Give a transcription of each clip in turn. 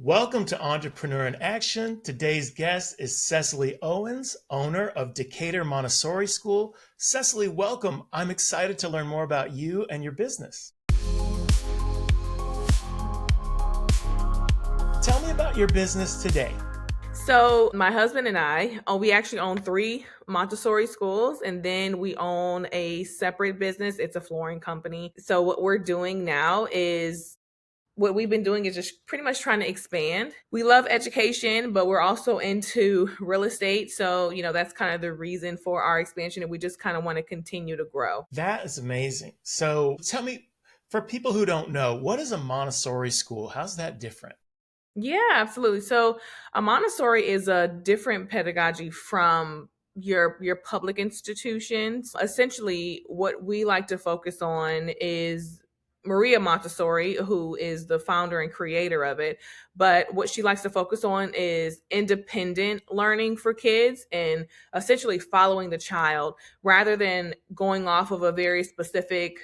Welcome to Entrepreneur in Action. Today's guest is Sesealy Owens, owner of Decatur Montessori School. Sesealy, welcome. I'm excited to learn more about you and your business. Tell me about your business today. So my husband and I, we actually own three Montessori schools, and then we own a separate business. It's a flooring company. So what we're doing now is what we've been doing is just pretty much trying to expand. We love education, but we're also into real estate. So, that's kind of the reason for our expansion, and we just kind of want to continue to grow. That is amazing. So tell me, for people who don't know, what is a Montessori school? How's that different? Yeah, absolutely. So a Montessori is a different pedagogy from your public institutions. Essentially, what we like to focus on is Maria Montessori, who is the founder and creator of it. But what she likes to focus on is independent learning for kids and essentially following the child rather than going off of a very specific,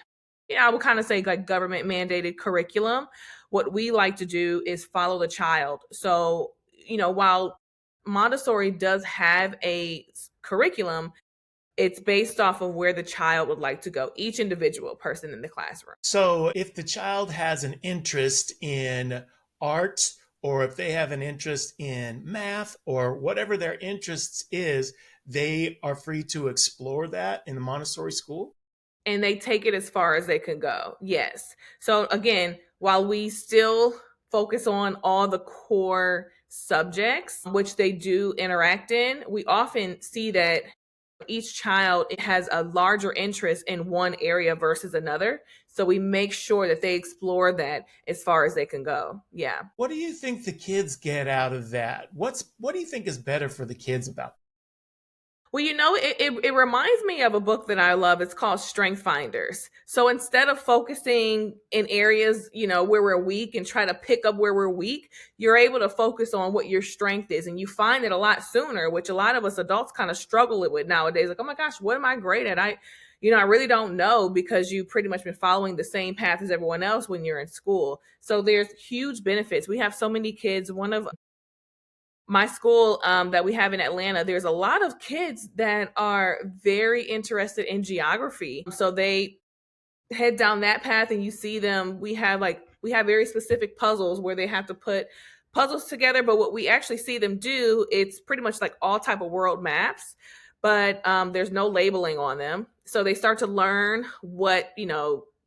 I would kind of say like government mandated curriculum. What we like to do is follow the child. So, while Montessori does have a curriculum, it's based off of where the child would like to go, each individual person in the classroom. So if the child has an interest in art, or if they have an interest in math, or whatever their interests is, they are free to explore that in the Montessori school. And they take it as far as they can go. Yes. So again, while we still focus on all the core subjects, which they do interact in, we often see that each child has a larger interest in one area versus another. So we make sure that they explore that as far as they can go. Yeah. What do you think the kids get out of that? What do you think is better for the kids about it? Well, it reminds me of a book that I love. It's called Strength Finders. So instead of focusing in areas, where we're weak and try to pick up where we're weak, you're able to focus on what your strength is. And you find it a lot sooner, which a lot of us adults kind of struggle with nowadays. Like, oh my gosh, what am I great at? I really don't know, because you've pretty much been following the same path as everyone else when you're in school. So there's huge benefits. We have so many kids. One of my school that we have in Atlanta, there's a lot of kids that are very interested in geography. So they head down that path, and you see them. We have very specific puzzles where they have to put puzzles together. But what we actually see them do, it's pretty much like all type of world maps, but there's no labeling on them. So they start to learn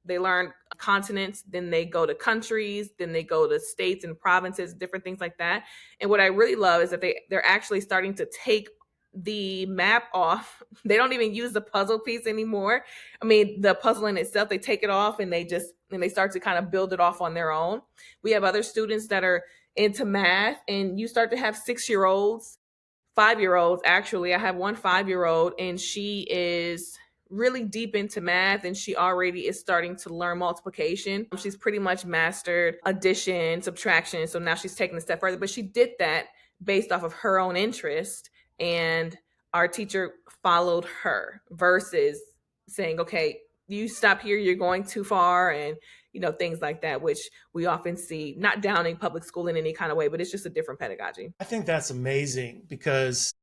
they learn continents, then they go to countries, then they go to states and provinces, different things like that. And what I really love is that they're actually starting to take the map off. They don't even use the puzzle piece anymore. I mean, the puzzle in itself, they take it off, and they start to kind of build it off on their own. We have other students that are into math, and you start to have 6-year-olds, 5-year-olds. Actually, I have one 5-year-old, and she is really deep into math, and she already is starting to learn multiplication. She's pretty much mastered addition, subtraction. So now she's taking a step further, but she did that based off of her own interest, and our teacher followed her versus saying, okay, you stop here, you're going too far, and things like that, which we often see. Not downing public school in any kind of way, but it's just a different pedagogy. I think that's amazing because,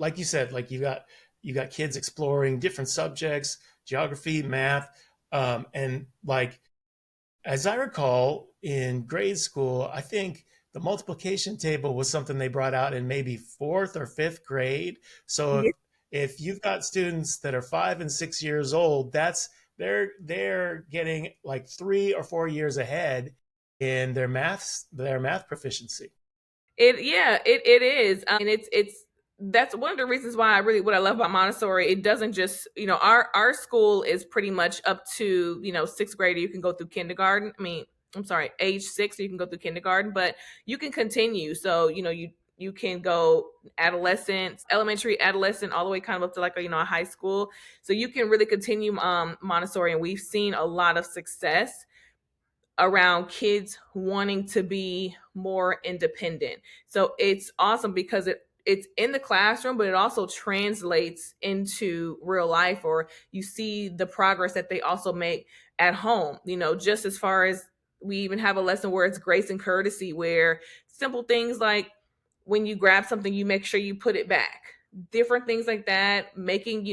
like you said, like you got kids exploring different subjects, geography, math, and like as I recall in grade school, I think the multiplication table was something they brought out in maybe fourth or fifth grade. So if you've got students that are 5 and 6 years old, they're getting like 3 or 4 years ahead in their math proficiency. It is. And it's that's one of the reasons why what I love about Montessori. It doesn't just, our school is pretty much up to, 6th grade. You can go through kindergarten. I mean, I'm sorry, age 6, you can go through kindergarten, but you can continue. So, you can go adolescent, elementary, adolescent, all the way kind of up to like a high school. So you can really continue Montessori, and we've seen a lot of success around kids wanting to be more independent. So it's awesome because it's in the classroom, but it also translates into real life, or you see the progress that they also make at home. Just as far as we even have a lesson where it's grace and courtesy, where simple things like when you grab something, you make sure you put it back. Different things like that, making,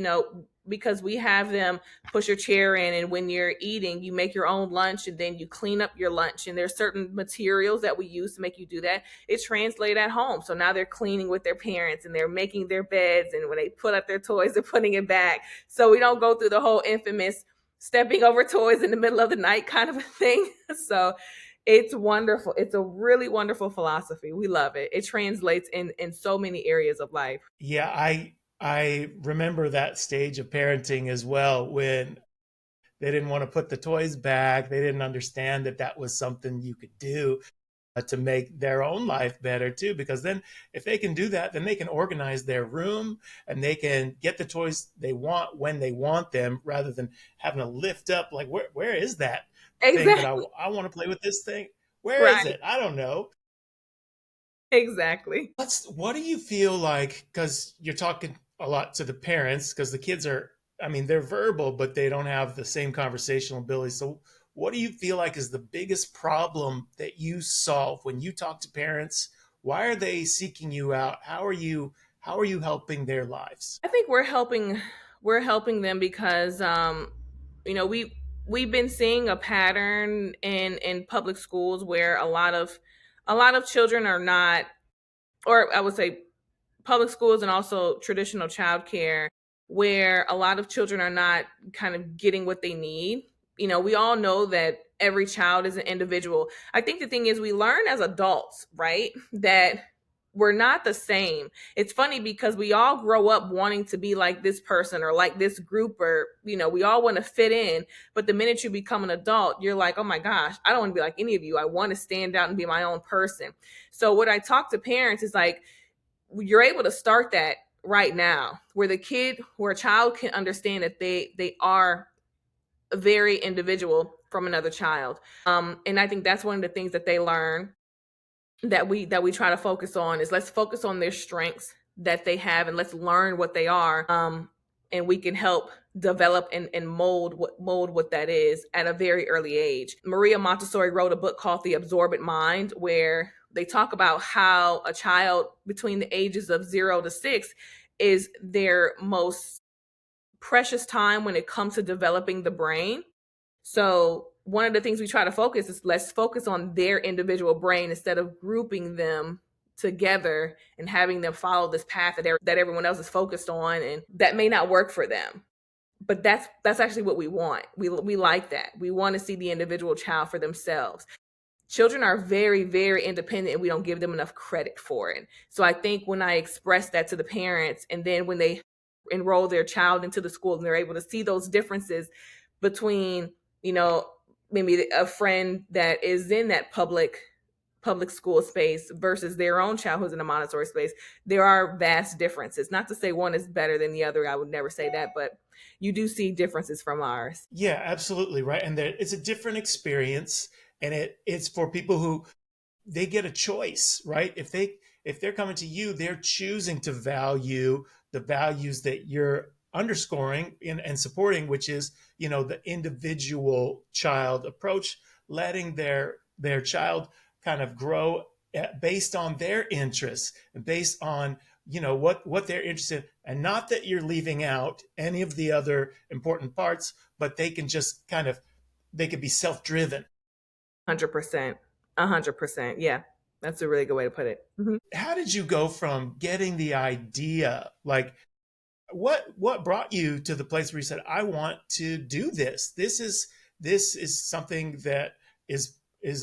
because we have them push your chair in, and when you're eating, you make your own lunch and then you clean up your lunch. And there's certain materials that we use to make you do that. It's translated at home. So now they're cleaning with their parents and they're making their beds. And when they put up their toys, they're putting it back. So we don't go through the whole infamous stepping over toys in the middle of the night kind of a thing. So it's wonderful. It's a really wonderful philosophy. We love it. It translates in so many areas of life. Yeah, I remember that stage of parenting as well when they didn't want to put the toys back. They didn't understand that that was something you could do to make their own life better too. Because then, if they can do that, then they can organize their room and they can get the toys they want when they want them, rather than having to lift up like, where is that thing that Exactly. I want to play with this thing? Where is Right. it? I don't know. Exactly. What do you feel like? Because you're talking a lot to the parents, because the kids are, I mean, they're verbal, but they don't have the same conversational ability. So, what do you feel like is the biggest problem that you solve when you talk to parents? Why are they seeking you out? How are you helping their lives? I think we're helping them because you know, we've been seeing a pattern in public schools where a lot of children are not, or I would say public schools and also traditional childcare, where a lot of children are not kind of getting what they need. We all know that every child is an individual. I think the thing is, we learn as adults, right, that we're not the same. It's funny because we all grow up wanting to be like this person or like this group, or we all want to fit in. But the minute you become an adult, you're like, oh my gosh, I don't want to be like any of you. I want to stand out and be my own person. So what I talk to parents is like, you're able to start that right now, where a child can understand that they are very individual from another child. And I think that's one of the things that they learn, that we try to focus on, is let's focus on their strengths that they have, and let's learn what they are. And we can help develop and mold what that is at a very early age. Maria Montessori wrote a book called The Absorbent Mind, where they talk about how a child between the ages of 0 to 6 is their most precious time when it comes to developing the brain. So one of the things we try to focus is, let's focus on their individual brain instead of grouping them together and having them follow this path that everyone else is focused on, and that may not work for them. But that's actually what we want. We like that. We want to see the individual child for themselves. Children are very, very independent, and we don't give them enough credit for it. So I think when I express that to the parents, and then when they enroll their child into the school and they're able to see those differences between, you know, maybe a friend that is in that public school space versus their own child who's in a Montessori space, there are vast differences. Not to say one is better than the other. I would never say that, but you do see differences from ours. Yeah, absolutely right. And it's a different experience, and it's for people who they get a choice, right? If they're coming to you, they're choosing to value the values that you're underscoring and supporting, which is, the individual child approach, letting their child kind of grow based on their interests and based on what they're interested in, and not that you're leaving out any of the other important parts, but they can just kind of they can be self-driven. 100%. 100%. Yeah. That's a really good way to put it. Mhm. How did you go from getting the idea, like what brought you to the place where you said, I want to do this? This is something that is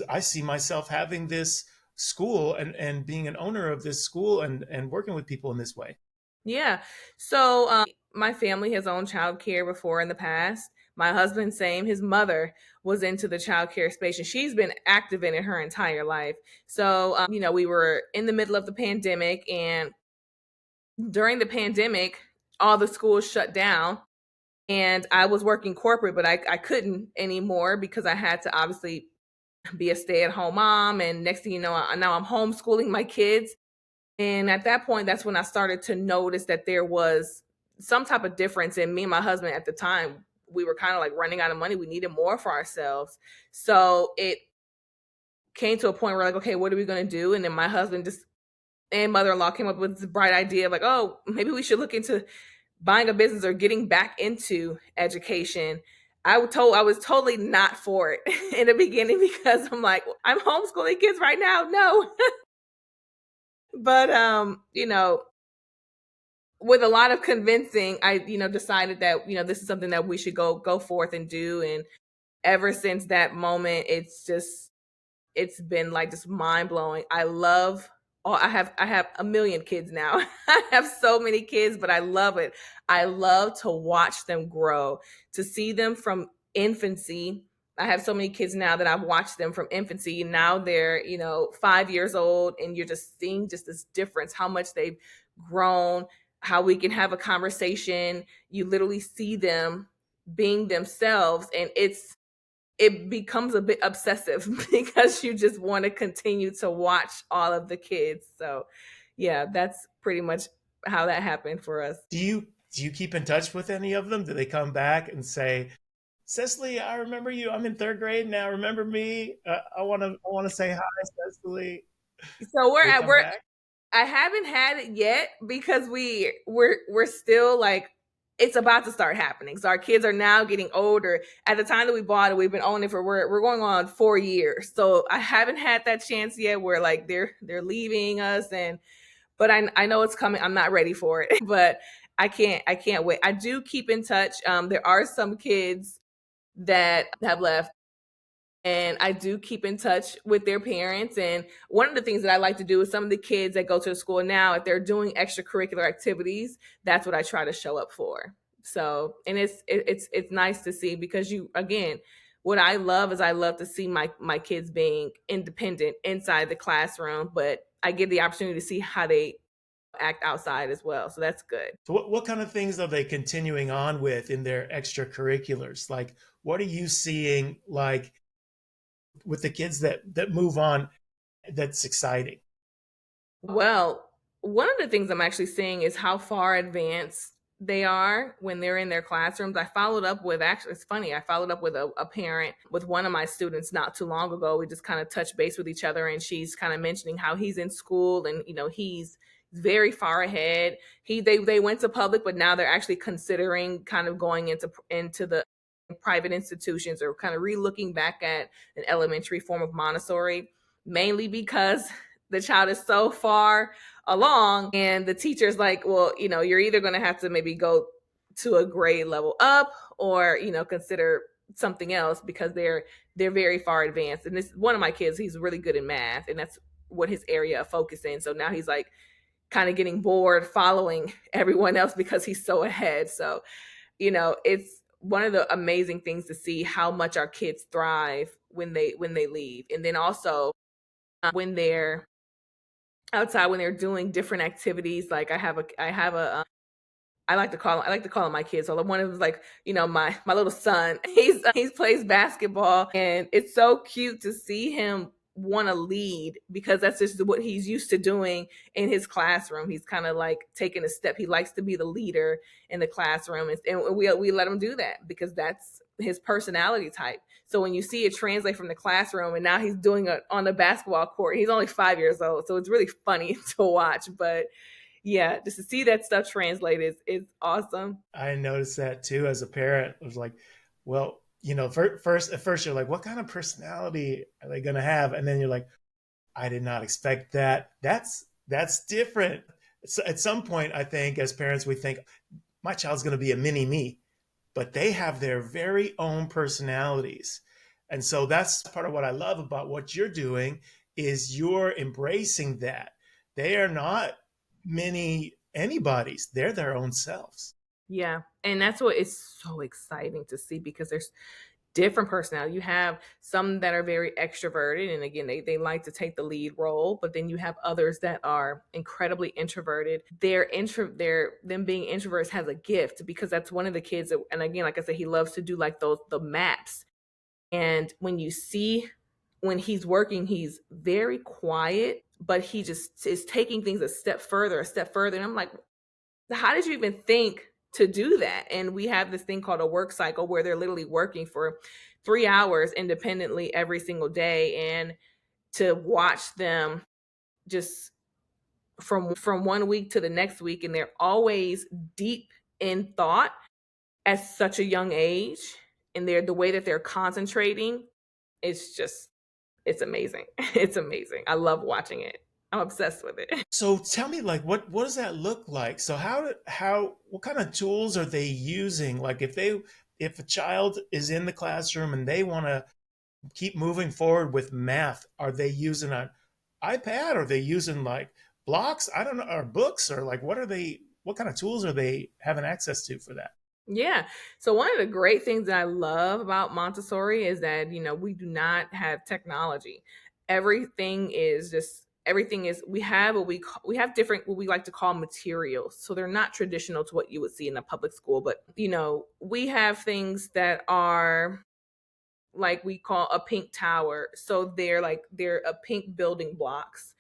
I see myself having this school and being an owner of this school and working with people in this way. Yeah. So my family has owned childcare before in the past. My husband, same. His mother was into the childcare space, and she's been active in it her entire life. So, we were in the middle of the pandemic, and during the pandemic, all the schools shut down. And I was working corporate, but I couldn't anymore because I had to obviously be a stay at home mom. And next thing you know, now I'm homeschooling my kids. And at that point, that's when I started to notice that there was some type of difference in me and my husband at the time. We were kind of like running out of money. We needed more for ourselves. So came to a point where like, okay, what are we going to do? And then my husband just and mother-in-law came up with this bright idea of like, oh, maybe we should look into buying a business or getting back into education. I was totally not for it in the beginning because I'm like, I'm homeschooling kids right now. No. But with a lot of convincing, I, decided that, this is something that we should go forth and do. And ever since that moment, it's been like just mind blowing. I love. Oh, I have a million kids now. I have so many kids, but I love it. I love to watch them grow, to see them from infancy. I have so many kids now that I've watched them from infancy. Now they're 5 years old, and you're just seeing just this difference, how much they've grown, how we can have a conversation. You literally see them being themselves, and it becomes a bit obsessive because you just want to continue to watch all of the kids. So, yeah, that's pretty much how that happened for us. Do you keep in touch with any of them? Do they come back and say, Cecily, I remember you. I'm in third grade now. Remember me? I want to say hi, Cecily. So They come we're back. I haven't had it yet because we're still like it's about to start happening. So our kids are now getting older. At the time that we bought it, we've been owning it for we're going on 4 years. So I haven't had that chance yet where like they're leaving us, and but I know it's coming. I'm not ready for it, but I can't wait. I do keep in touch. There are some kids that have left, and I do keep in touch with their parents. And one of the things that I like to do is some of the kids that go to the school now, if they're doing extracurricular activities, that's what I try to show up for. So, and it's nice to see because you again, what I love is I love to see my kids being independent inside the classroom, but I get the opportunity to see how they act outside as well. So that's good. So what kind of things are they continuing on with in their extracurriculars? Like, what are you seeing like with the kids that move on that's exciting? Well, one of the things I'm actually seeing is how far advanced they are when they're in their classrooms. I followed up with actually, it's funny, I followed up with a parent with one of my students not too long ago. We just kind of touched base with each other, and she's kind of mentioning how he's in school and, he's very far ahead. They went to public, but now they're actually considering kind of going into the private institutions or kind of re-looking back at an elementary form of Montessori, mainly because the child is so far along and the teacher's like, well, you're either going to have to maybe go to a grade level up or consider something else because they're very far advanced. And this one of my kids, he's really good in math, and that's what his area of focus in. So now he's like kind of getting bored following everyone else because he's so ahead. So it's one of the amazing things to see how much our kids thrive when they leave. And then also when they're outside, when they're doing different activities. Like I have a I like to call them my kids. So one of them is like, my little son. He's plays basketball, and it's so cute to see him want to lead because that's just what he's used to doing in his classroom. He's kind of like taking a step. He likes to be the leader in the classroom, and we let him do that because that's his personality type. So when you see it translate from the classroom, and now he's doing it on the basketball court, he's only 5 years old, so it's really funny to watch. But yeah, just to see that stuff translated is awesome. I noticed that too as a parent. I was like, well, first you're like, what kind of personality are they going to have? And then you're like, I did not expect that. That's different. So at some point, I think as parents, we think my child's going to be a mini me, but they have their very own personalities. And so that's part of what I love about what you're doing is you're embracing that. They are not many anybody's. They're their own selves. Yeah, and that's what is so exciting to see because there's different personality. You have some that are very extroverted, and again, they like to take the lead role, but then you have others that are incredibly introverted. They're them being introverts has a gift because that's one of the kids that, and again, like I said, he loves to do like the maps. And when you see when he's working, he's very quiet, but he just is taking things a step further. And I'm like, how did you even think to do that? And we have this thing called a work cycle where they're literally working for 3 hours independently every single day. And to watch them just from one week to the next week, and they're always deep in thought at such a young age, and they're the way that they're concentrating, it's just it's amazing. It's amazing. I love watching it. I'm obsessed with it. So tell me, like, what does that look like? So how what kind of tools are they using? Like, if a child is in the classroom and they want to keep moving forward with math, are they using an iPad? Are they using like blocks? I don't know, or books, or like what are they? What kind of tools are they having access to for that? Yeah. So one of the great things that I love about Montessori is that, we do not have technology. Everything is we have we have different what we like to call materials. So they're not traditional to what you would see in a public school, but we have things that are like we call a pink tower. So they're a pink building blocks,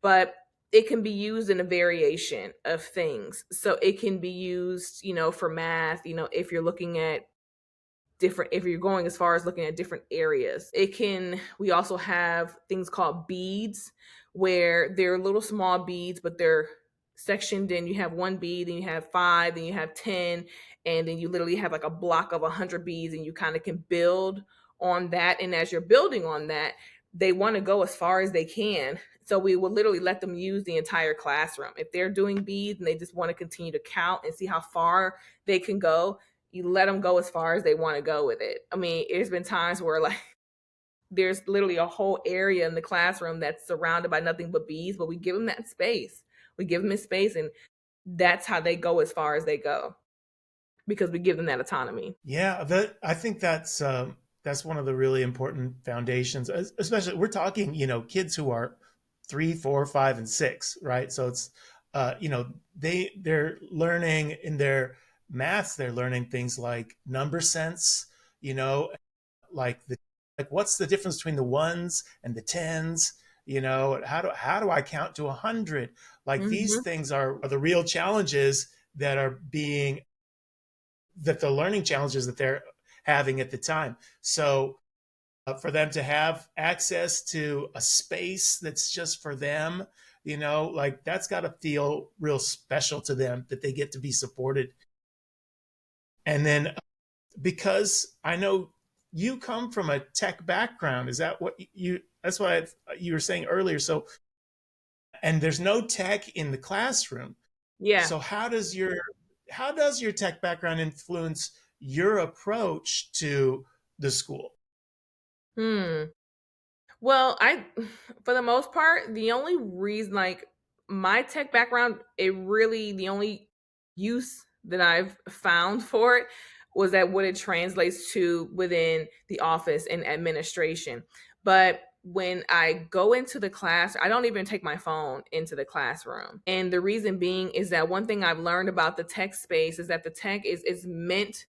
but it can be used in a variation of things. So it can be used, for math, if you're looking at different if you're going as far as looking at different areas. We also have things called beads, where they're little small beads, but they're sectioned in. You have one bead, then you have five, then you have 10, and then you literally have like a block of 100 beads, and you kind of can build on that. And as you're building on that, they want to go as far as they can. So we will literally let them use the entire classroom. If they're doing beads and they just want to continue to count and see how far they can go, you let them go as far as they want to go with it. I mean, there's been times where like there's literally a whole area in the classroom that's surrounded by nothing but bees, but we give them that space. We give them a space, and that's how they go as far as they go because we give them that autonomy. Yeah, that I think that's one of the really important foundations. Especially, we're talking, kids who are 3, 4, 5, and 6, right? So it's, they're learning in their maths. They're learning things like number sense, you know, like what's the difference between the ones and the tens? How do I count to 100? Like these Hmm. things are the real challenges that are being that the learning challenges that they're having at the time. So for them to have access to a space that's just for them, like that's got to feel real special to them that they get to be supported. And then because I know you come from a tech background, is that what that's what you were saying earlier. So, and there's no tech in the classroom. Yeah. So how does your tech background influence your approach to the school? Hmm. Well, for the most part, the only reason, like my tech background, the only use that I've found for it was that what it translates to within the office and administration. But when I go into the class, I don't even take my phone into the classroom. And the reason being is that one thing I've learned about the tech space is that the tech is meant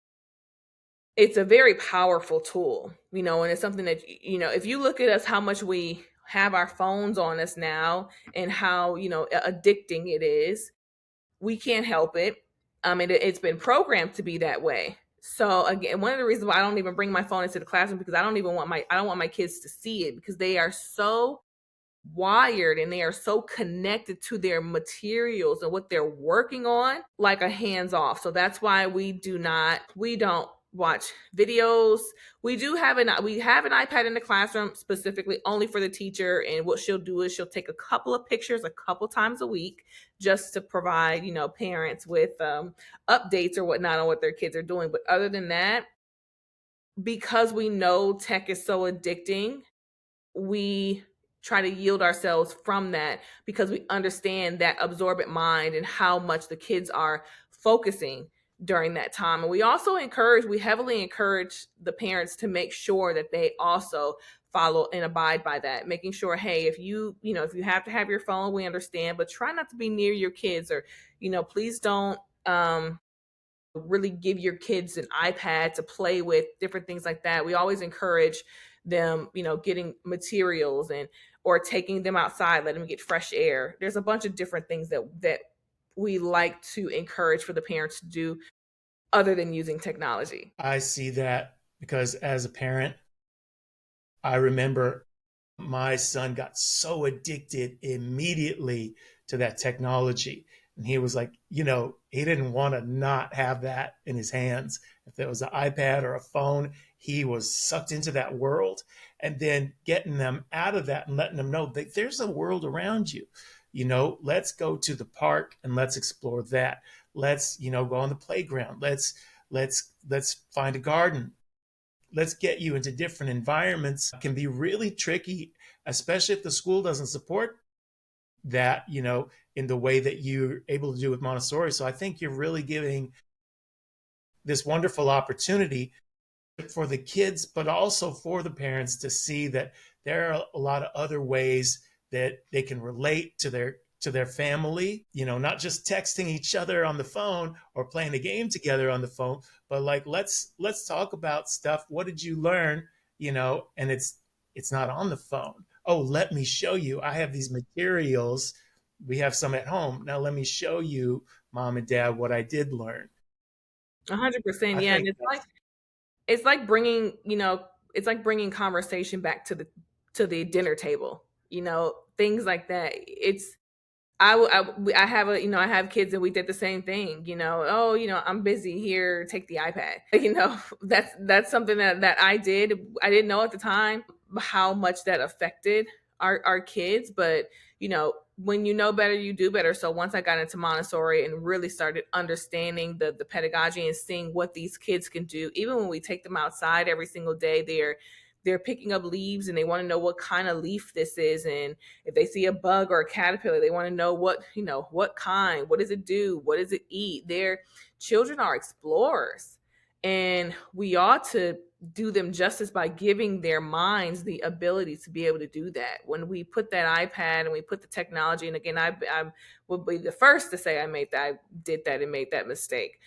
it's a very powerful tool, and it's something that, if you look at us, how much we have our phones on us now and how, addicting it is, we can't help it. It's been programmed to be that way. So again, one of the reasons why I don't even bring my phone into the classroom because I don't want my kids to see it because they are so wired and they are so connected to their materials and what they're working on like a hands off. So that's why we don't watch videos. We have an iPad in the classroom specifically only for the teacher, and what she'll do is she'll take a couple of pictures a couple times a week just to provide, parents with updates or whatnot on what their kids are doing. But other than that, because we know tech is so addicting, we try to yield ourselves from that because we understand that absorbent mind and how much the kids are focusing during that time. And we heavily encourage the parents to make sure that they also follow and abide by that, making sure, hey, if you have to have your phone, we understand, but try not to be near your kids, or, please don't really give your kids an iPad to play with, different things like that. We always encourage them, getting materials and or taking them outside, let them get fresh air. There's a bunch of different things that we like to encourage for the parents to do other than using technology. I see that because as a parent, I remember My son got so addicted immediately to that technology. And he was like, he didn't want to not have that in his hands. If there was an iPad or a phone, he was sucked into that world. And then getting them out of that and letting them know that there's a world around you. Let's go to the park and let's explore that. Let's, go on the playground. Let's find a garden. Let's get you into different environments. It can be really tricky, especially if the school doesn't support that, in the way that you're able to do with Montessori. So I think you're really giving this wonderful opportunity for the kids, but also for the parents to see that there are a lot of other ways that they can relate to their family, not just texting each other on the phone or playing a game together on the phone, but like let's talk about stuff. What did you learn? And it's not on the phone. Oh, let me show you. I have these materials. We have some at home. Now let me show you, mom and dad, what I did learn. 100%. I Yeah, and think it's that's it's like bringing, it's like bringing conversation back to the dinner table. Things like that. I have I have kids and we did the same thing. Oh, I'm busy here. Take the iPad. That's something that I did. I didn't know at the time how much that affected our kids, but when you know better, you do better. So once I got into Montessori and really started understanding the pedagogy and seeing what these kids can do, even when we take them outside every single day, they're picking up leaves and they want to know what kind of leaf this is, and if they see a bug or a caterpillar, they want to know what kind, what does it do, what does it eat. Their children are explorers, and we ought to do them justice by giving their minds the ability to be able to do that. When we put that iPad and we put the technology, and again, I would be the first to say I did that and made that mistake.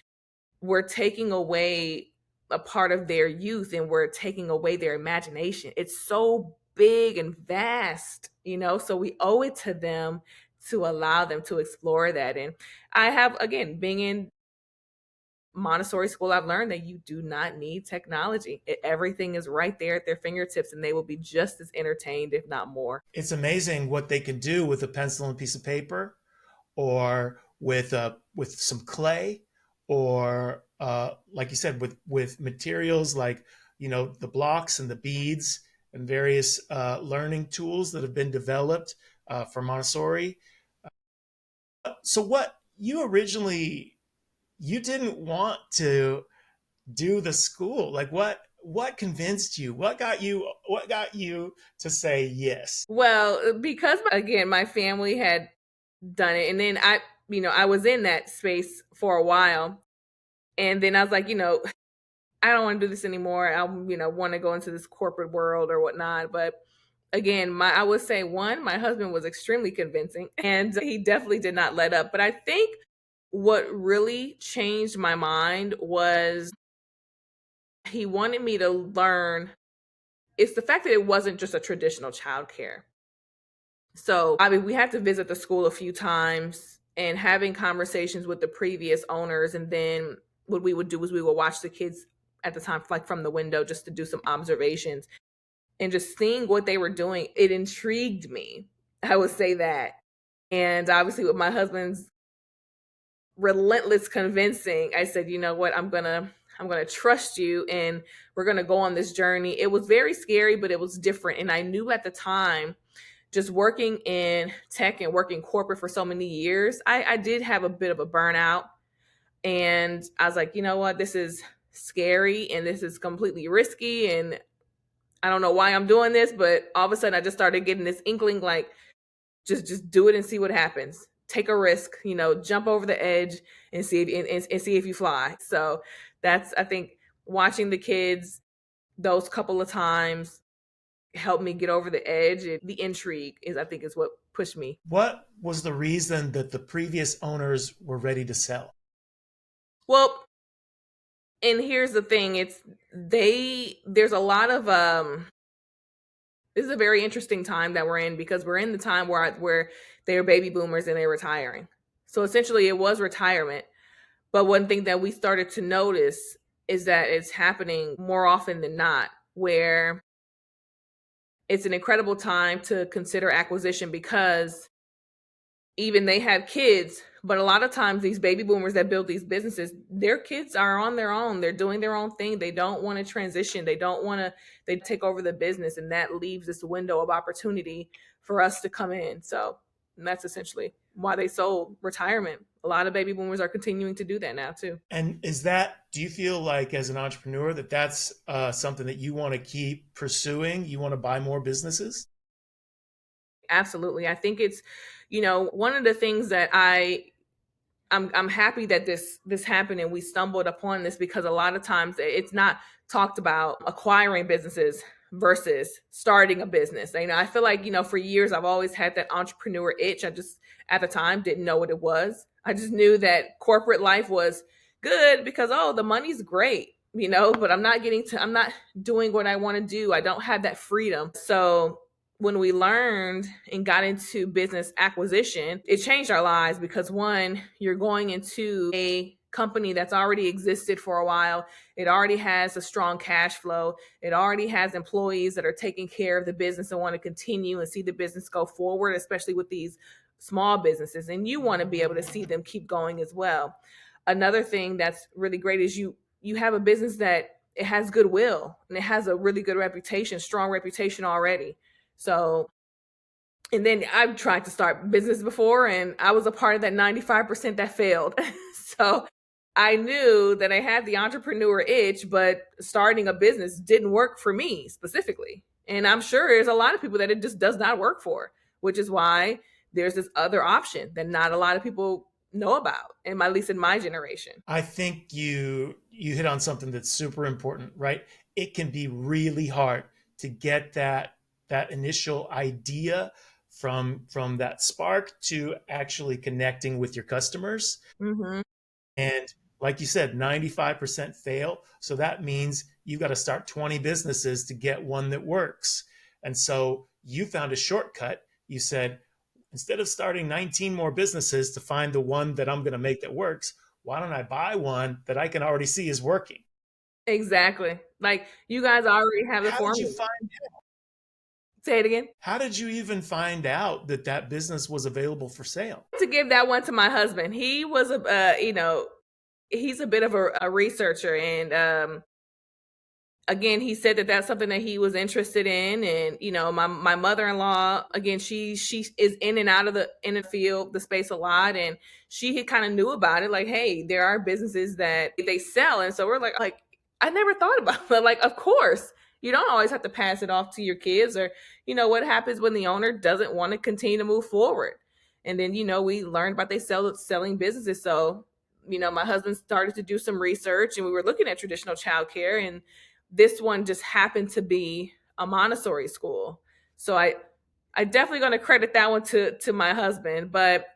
We're taking away a part of their youth and we're taking away their imagination. It's so big and vast, so we owe it to them to allow them to explore that. And I have, again, being in Montessori school, I've learned that you do not need technology. Everything is right there at their fingertips and they will be just as entertained, if not more. it's amazing what they can do with a pencil and a piece of paper, or with some clay, or like you said, with materials like the blocks and the beads and various learning tools that have been developed for Montessori. So what you originally, you didn't want to do the school, like what convinced you, what got you to say yes? Well, because again, my family had done it, and then I was in that space for a while, and then I was like, I don't want to do this anymore. I want to go into this corporate world or whatnot. But again, I would say, one, my husband was extremely convincing, and he definitely did not let up. But I think what really changed my mind was he wanted me to learn. It's the fact that it wasn't just a traditional childcare. So, I mean, we had to visit the school a few times and having conversations with the previous owners. And then what we would do is we would watch the kids at the time, like from the window, just to do some observations and just seeing what they were doing. It intrigued me. I would say that. And obviously, with my husband's relentless convincing, I said, you know what, I'm gonna trust you and we're gonna go on this journey. It was very scary, but it was different. And I knew at the time, just working in tech and working corporate for so many years, I did have a bit of a burnout. And I was like, you know what, this is scary and this is completely risky. And I don't know why I'm doing this, but all of a sudden I just started getting this inkling like, just do it and see what happens. Take a risk, jump over the edge and see if and see if you fly. So that's, I think, watching the kids those couple of times helped me get over the edge. The intrigue is, I think, is what pushed me. What was the reason that the previous owners were ready to sell? Well, and here's the thing, there's a lot of this is a very interesting time that we're in because we're in the time where they're baby boomers and they're retiring. So essentially it was retirement. But one thing that we started to notice is that it's happening more often than not, where it's an incredible time to consider acquisition because even they have kids, but a lot of times these baby boomers that build these businesses, their kids are on their own. They're doing their own thing. They don't want to transition. They don't want to, they take over the business, and that leaves this window of opportunity for us to come in. So that's essentially why they sold retirement. A lot of baby boomers are continuing to do that now too. And is that, do you feel like as an entrepreneur that that's something that you want to keep pursuing? You want to buy more businesses? Absolutely. I think it's, one of the things that I'm happy that this happened and we stumbled upon this, because a lot of times it's not talked about acquiring businesses versus starting a business. I feel like, for years I've always had that entrepreneur itch. I just at the time didn't know what it was. I just knew that corporate life was good because, oh, the money's great, but I'm not doing what I want to do. I don't have that freedom. So when we learned and got into business acquisition, it changed our lives because, one, you're going into a company that's already existed for a while. It already has a strong cash flow. It already has employees that are taking care of the business and want to continue and see the business go forward, especially with these small businesses. And you want to be able to see them keep going as well. Another thing that's really great is you have a business that it has goodwill and it has a really good reputation, strong reputation already. So, and then I've tried to start business before and I was a part of that 95% that failed. So I knew that I had the entrepreneur itch, but starting a business didn't work for me specifically. And I'm sure there's a lot of people that it just does not work for, which is why there's this other option that not a lot of people know about, and at least in my generation. I think you hit on something that's super important, right? It can be really hard to get that initial idea from that spark to actually connecting with your customers. Mm-hmm. And like you said, 95% fail. So that means you've got to start 20 businesses to get one that works. And so you found a shortcut. You said, instead of starting 19 more businesses to find the one that I'm going to make that works, why don't I buy one that I can already see is working? Exactly. Like you guys already have the How did you formula. find Say it again. How did you even find out that that business was available for sale? To give that one to my husband. He was he's a bit of a researcher, and again, he said that that's something that he was interested in. And my mother-in-law, again, she is in and out of the field, the space a lot, and she had kind of knew about it, like, hey, there are businesses that they sell. And so we're like I never thought about it. Like, of course, you don't always have to pass it off to your kids, or what happens when the owner doesn't want to continue to move forward. And then we learned about they selling businesses. So my husband started to do some research, and we were looking at traditional childcare, and this one just happened to be a Montessori school. So I definitely going to credit that one to my husband. But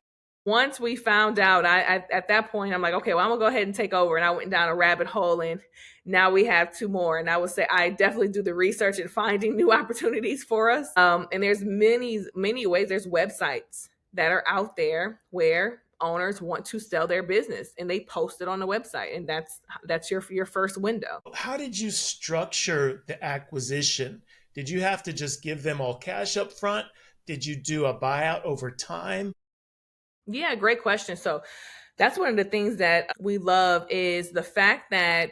once we found out, I at that point I'm like, okay, well, I'm gonna go ahead and take over. And I went down a rabbit hole, and now we have two more. And I would say I definitely do the research and finding new opportunities for us. And there's many ways. There's websites that are out there where owners want to sell their business, and they post it on the website, and that's your first window. How did you structure the acquisition? Did you have to just give them all cash up front? Did you do a buyout over time? Yeah, great question. So that's one of the things that we love is the fact that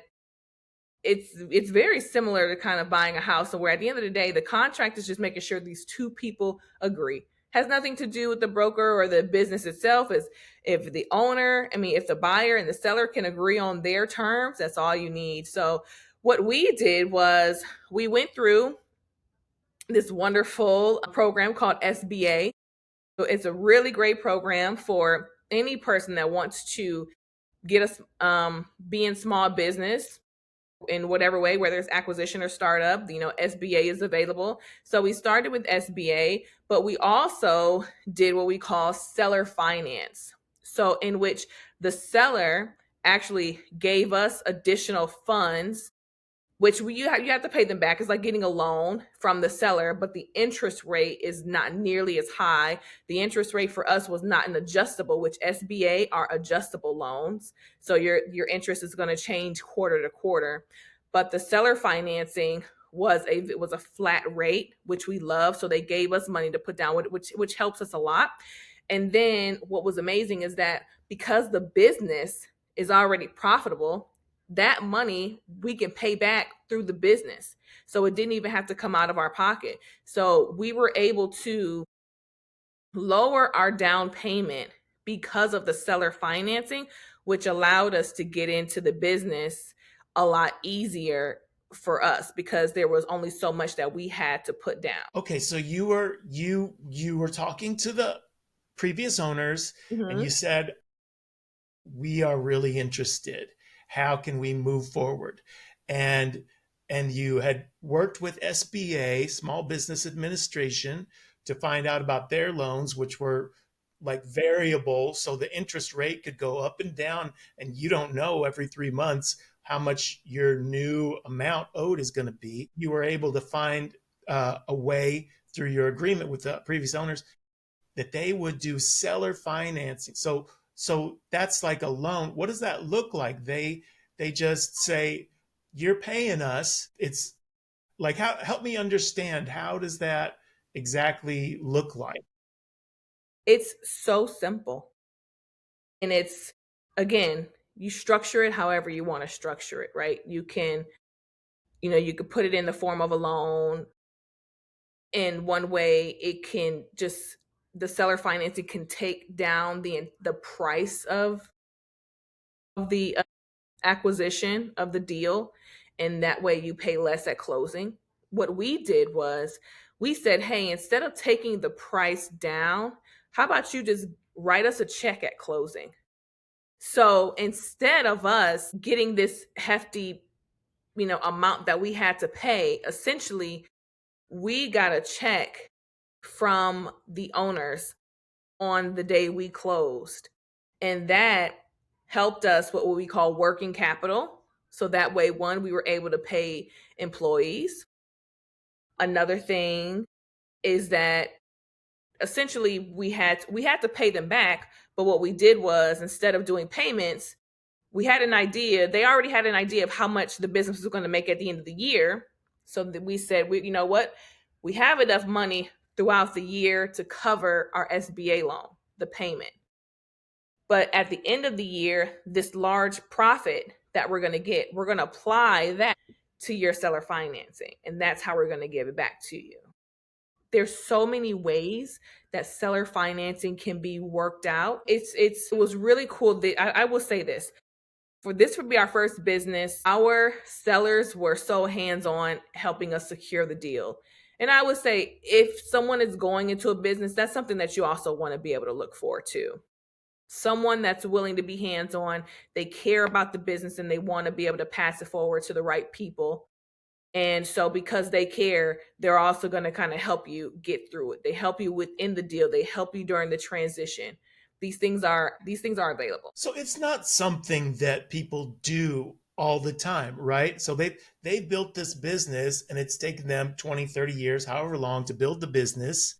it's very similar to kind of buying a house. So where at the end of the day, the contract is just making sure these two people agree. Has nothing to do with the broker or the business itself. Is if the owner, if the buyer and the seller can agree on their terms, that's all you need. So what we did was we went through this wonderful program called SBA. So it's a really great program for any person that wants to get us be in small business in whatever way, whether it's acquisition or startup. SBA is available. So we started with SBA, but we also did what we call seller finance. So in which the seller actually gave us additional funds, which you have to pay them back. It's like getting a loan from the seller, but the interest rate is not nearly as high. The interest rate for us was not an adjustable, which SBA are adjustable loans. So your interest is going to change quarter to quarter. But the seller financing was a flat rate, which we love. So they gave us money to put down, which helps us a lot. And then what was amazing is that because the business is already profitable, that money we can pay back through the business. So it didn't even have to come out of our pocket. So we were able to lower our down payment because of the seller financing, which allowed us to get into the business a lot easier for us because there was only so much that we had to put down. Okay, so you were talking to the previous owners and you Mhm. said, we are really interested. How can we move forward? And you had worked with SBA, Small Business Administration, to find out about their loans, which were like variable, so the interest rate could go up and down, and you don't know every 3 months how much your new amount owed is going to be. You were able to find a way through your agreement with the previous owners that they would do seller financing. So that's like a loan. What does that look like? They just say, you're paying us. It's like, how, help me understand, how does that exactly look like? It's so simple. And it's, again, you structure it however you want to structure it, right? You could put it in the form of a loan. In one way, it can just the seller financing can take down the price of the acquisition of the deal, and that way you pay less at closing. What we did was we said, hey, instead of taking the price down, how about you just write us a check at closing? So instead of us getting this hefty, amount that we had to pay, essentially we got a check from the owners on the day we closed. And that helped us with what we call working capital. So that way, one, we were able to pay employees. Another thing is that essentially we had to pay them back, but what we did was instead of doing payments, we had an idea. They already had an idea of how much the business was going to make at the end of the year. So that we said, you know what? We have enough money throughout the year to cover our SBA loan, the payment. But at the end of the year, this large profit that we're going to get, we're going to apply that to your seller financing. And that's how we're going to give it back to you. There's so many ways that seller financing can be worked out. It was really cool. I will say this, for this would be our first business. Our sellers were so hands-on helping us secure the deal. And I would say if someone is going into a business, that's something that you also want to be able to look for too. Someone that's willing to be hands-on, they care about the business and they want to be able to pass it forward to the right people. And so because they care, they're also going to kind of help you get through it. They help you within the deal, they help you during the transition. These things are available. So it's not something that people do all the time, right? So they built this business and it's taken them 20, 30 years, however long, to build the business,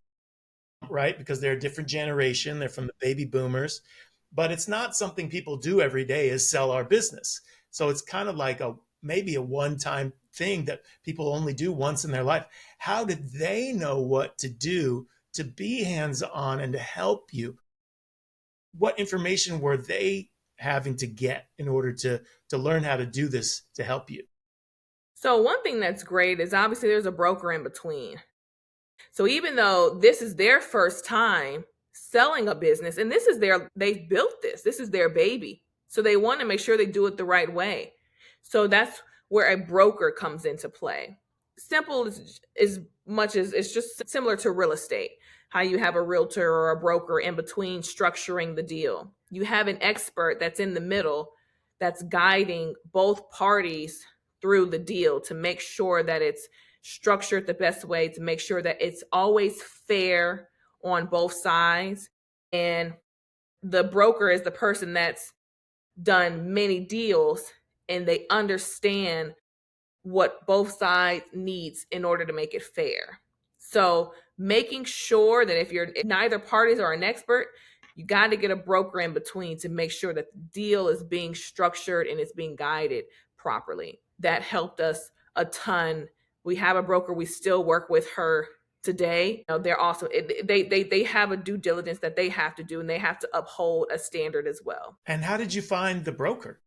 right? Because they're a different generation, they're from the baby boomers. But it's not something people do every day, is sell our business. So it's kind of like a maybe a one-time thing that people only do once in their life. How did they know what to do to be hands-on and to help you? What information were they having to get in order to learn how to do this to help you? So one thing that's great is obviously there's a broker in between. So even though this is their first time selling a business, and they've built this is their baby. So they want to make sure they do it the right way. So that's where a broker comes into play. Simple as much as it's just similar to real estate, how you have a realtor or a broker in between structuring the deal. You have an expert that's in the middle that's guiding both parties through the deal to make sure that it's structured the best way, to make sure that it's always fair on both sides. And the broker is the person that's done many deals and they understand what both sides needs in order to make it fair. So making sure that if neither parties are an expert, you got to get a broker in between to make sure that the deal is being structured and it's being guided properly. That helped us a ton We have a broker, we still work with her today. They're also they have a due diligence that they have to do, and they have to uphold a standard as well. And how did you find the broker?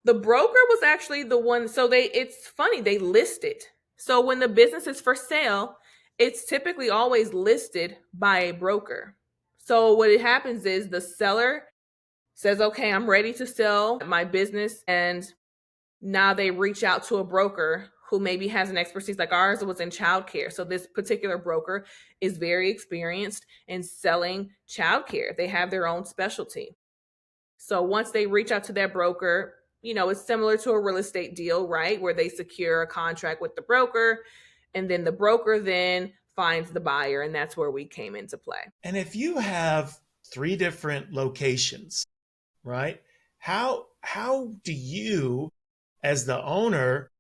The broker was actually the one. So it's funny, they list it. So when the business is for sale, it's typically always listed by a broker. So what it happens is the seller says, okay, I'm ready to sell my business. And now they reach out to a broker who maybe has an expertise, like ours was in childcare. So this particular broker is very experienced in selling childcare. They have their own specialty. So once they reach out to their broker, it's similar to a real estate deal, right? Where they secure a contract with the broker, and then the broker then finds the buyer, and that's where we came into play. And if you have three different locations, right? How do you, as the owner,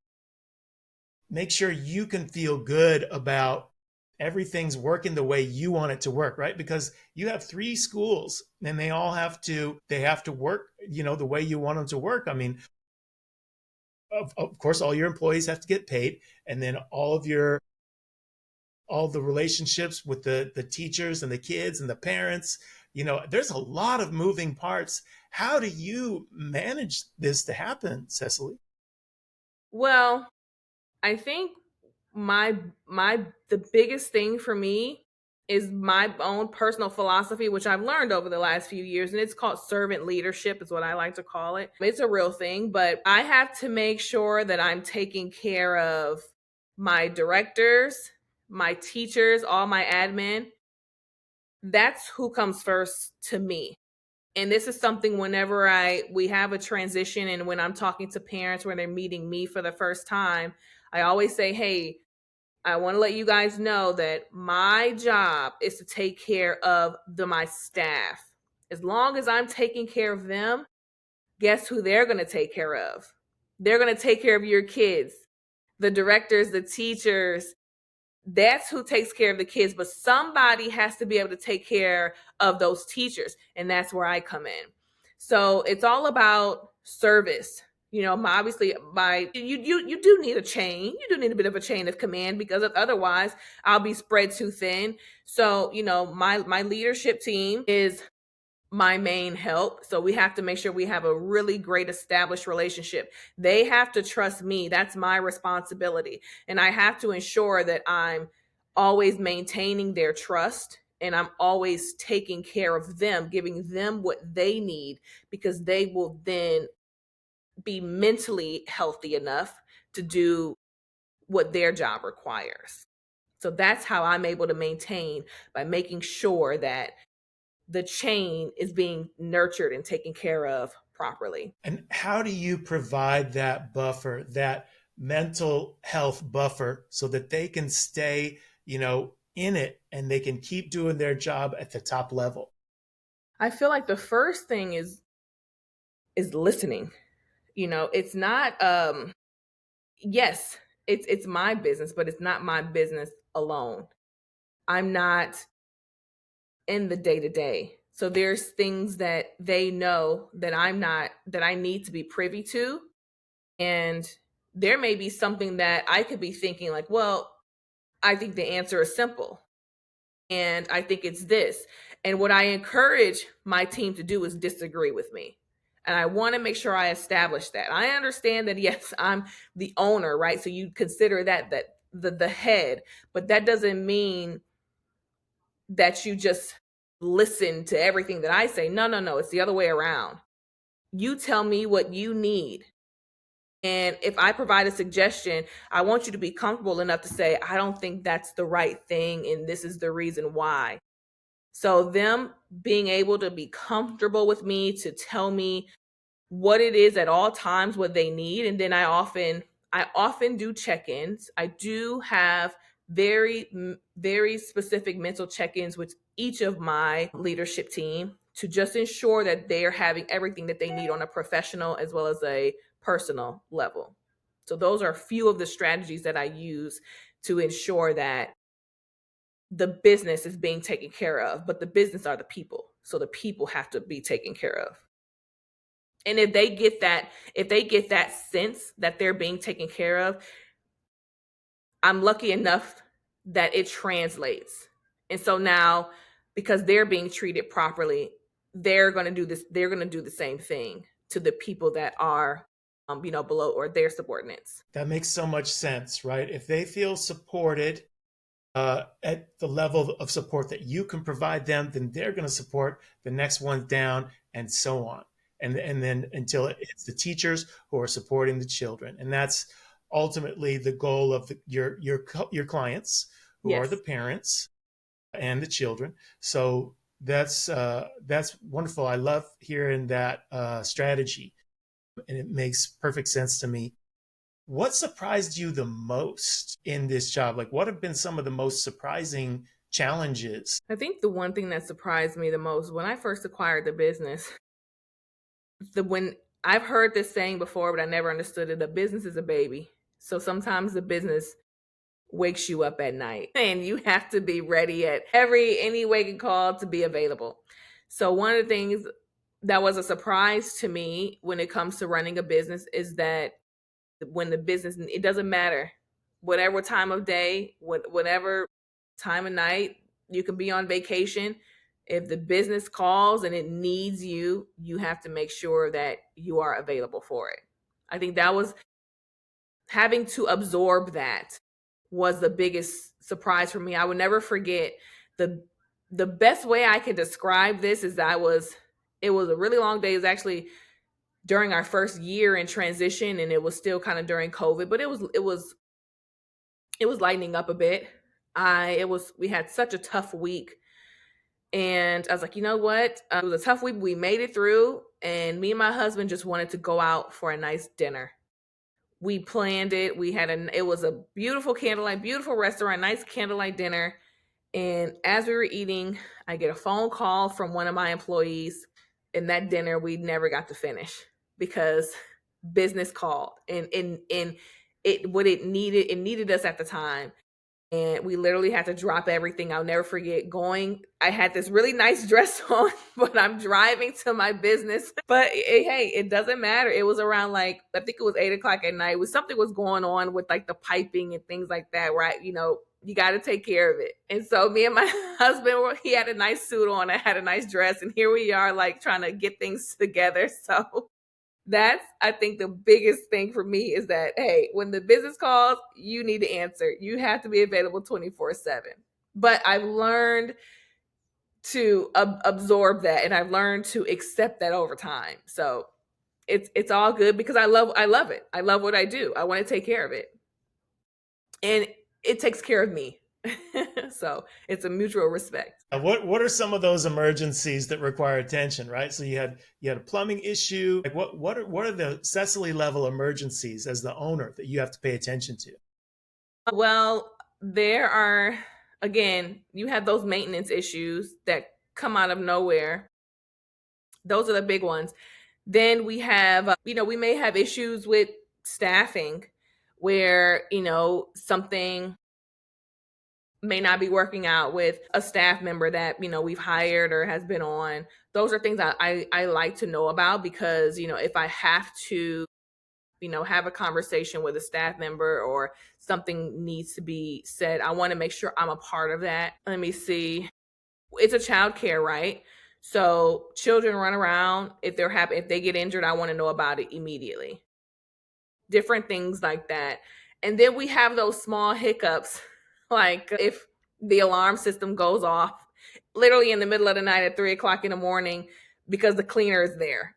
make sure you can feel good about everything's working the way you want it to work, right? Because you have three schools and they have to work, the way you want them to work. I mean, of course, all your employees have to get paid, and then all the relationships with the teachers and the kids and the parents, there's a lot of moving parts. How do you manage this to happen, Sesealy? Well, I think my the biggest thing for me is my own personal philosophy, which I've learned over the last few years, and it's called servant leadership, is what I like to call it. It's a real thing, but I have to make sure that I'm taking care of my directors, my teachers, all my admin. That's who comes first to me. And this is something whenever we have a transition, and when I'm talking to parents when they're meeting me for the first time, I always say, hey, I want to let you guys know that my job is to take care of my staff. As long as I'm taking care of them, guess who they're going to take care of? They're going to take care of your kids, the directors, the teachers. That's who takes care of the kids, but somebody has to be able to take care of those teachers, and that's where I come in. So it's all about service. Obviously, you do need a chain. You do need a bit of a chain of command, because otherwise I'll be spread too thin. So my leadership team is my main help. So we have to make sure we have a really great established relationship. They have to trust me. That's my responsibility. And I have to ensure that I'm always maintaining their trust, and I'm always taking care of them, giving them what they need, because they will then be mentally healthy enough to do what their job requires. So that's how I'm able to maintain, by making sure that the chain is being nurtured and taken care of properly. And how do you provide that buffer, that mental health buffer, so that they can stay, in it, and they can keep doing their job at the top level? I feel like the first thing is listening. It's not yes, it's my business, but it's not my business alone. I'm not in the day to day. So there's things that they know that I'm not, that I need to be privy to. And there may be something that I could be thinking like, well, I think the answer is simple. And I think it's this. And what I encourage my team to do is disagree with me. And I want to make sure I establish that. I understand that, yes, I'm the owner, right? So you consider that the head, but that doesn't mean that you just listen to everything that I say. No, no, no. It's the other way around. You tell me what you need. And if I provide a suggestion, I want you to be comfortable enough to say, I don't think that's the right thing, and this is the reason why. So, them being able to be comfortable with me, to tell me what it is at all times, what they need. And then I often do check-ins. I do have very specific mental check-ins with each of my leadership team, to just ensure that they are having everything that they need on a professional as well as a personal level. So those are a few of the strategies that I use to ensure that the business is being taken care of, but the business are the people. So the people have to be taken care of. And if they get that sense that they're being taken care of, I'm lucky enough that it translates. And so now, because they're being treated properly, they're going to do this, they're going to do the same thing to the people that are, below or their subordinates. That makes so much sense, right? If they feel supported at the level of support that you can provide them, then they're going to support the next one down, and so on. And then until it's the teachers who are supporting the children, and that's ultimately the goal of your clients, who are the Yes. parents and the children. So that's wonderful. I love hearing that strategy, and it makes perfect sense to me. What surprised you the most in this job? Like, what have been some of the most surprising challenges? I think the one thing that surprised me the most when I first acquired the business, the when I've heard this saying before, but I never understood it. A business is a baby. So sometimes the business wakes you up at night and you have to be ready at any waking call to be available. So one of the things that was a surprise to me when it comes to running a business is that when the business, it doesn't matter whatever time of day, whatever time of night, you can be on vacation. If the business calls and it needs you, you have to make sure that you are available for it. I think that was, having to absorb that was the biggest surprise for me. I would never forget the the best way I can describe this is that it was a really long day. It was actually during our first year in transition, and it was still kind of during COVID, but it was lightening up a bit. I it was We had such a tough week, and I was like, you know what? It was a tough week. We made it through, and me and my husband just wanted to go out for a nice dinner. We planned it. It was a beautiful candlelight, beautiful restaurant, nice candlelight dinner. And as we were eating, I get a phone call from one of my employees, and that dinner we never got to finish because business called, and it what it needed us at the time, and we literally had to drop everything. I'll never forget going. I had this really nice dress on, but I'm driving to my business. But hey, it doesn't matter. It was around, like, I think it was 8 o'clock at night. Something was going on with like the piping and things like that, right? You got to take care of it. And so me and my husband, he had a nice suit on, I had a nice dress, and here we are, like, trying to get things together. So that's, I think, the biggest thing for me is that, hey, when the business calls, you need to answer. You have to be available 24/7. But I've learned to absorb that, and I've learned to accept that over time. So it's all good because I love it. I love what I do. I want to take care of it. And it takes care of me. So it's a mutual respect. What are some of those emergencies that require attention? Right. So you had a plumbing issue. Like, what are the Cecily level emergencies as the owner that you have to pay attention to? Well, there are, again, you have those maintenance issues that come out of nowhere. Those are the big ones. Then we have, we may have issues with staffing where, something may not be working out with a staff member that, we've hired or has been on. Those are things that I like to know about because, if I have to, have a conversation with a staff member or something needs to be said, I want to make sure I'm a part of that. Let me see. It's a child care, right? So children run around. If they get injured, I want to know about it immediately. Different things like that. And then we have those small hiccups, like if the alarm system goes off literally in the middle of the night at 3 o'clock in the morning because the cleaner is there.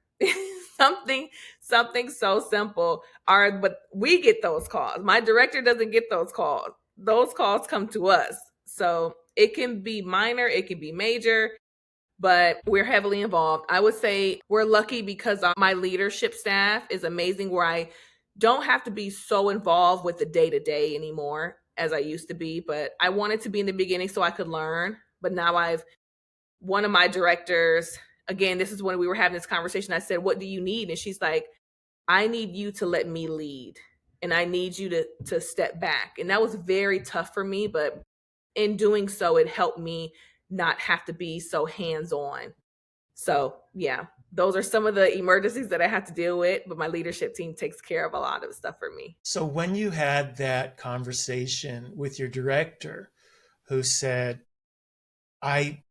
something something so simple. But we get those calls. My director doesn't get those calls. Those calls come to us. So it can be minor, it can be major, but we're heavily involved. I would say we're lucky because my leadership staff is amazing, where I don't have to be so involved with the day to day anymore as I used to be. But I wanted to be in the beginning so I could learn. But now one of my directors, again, this is when we were having this conversation. I said, "What do you need?" And she's like, "I need you to let me lead, and I need you to step back." And that was very tough for me, but in doing so, it helped me not have to be so hands on. So, yeah. Those are some of the emergencies that I have to deal with, but my leadership team takes care of a lot of stuff for me. So when you had that conversation with your director who said, I,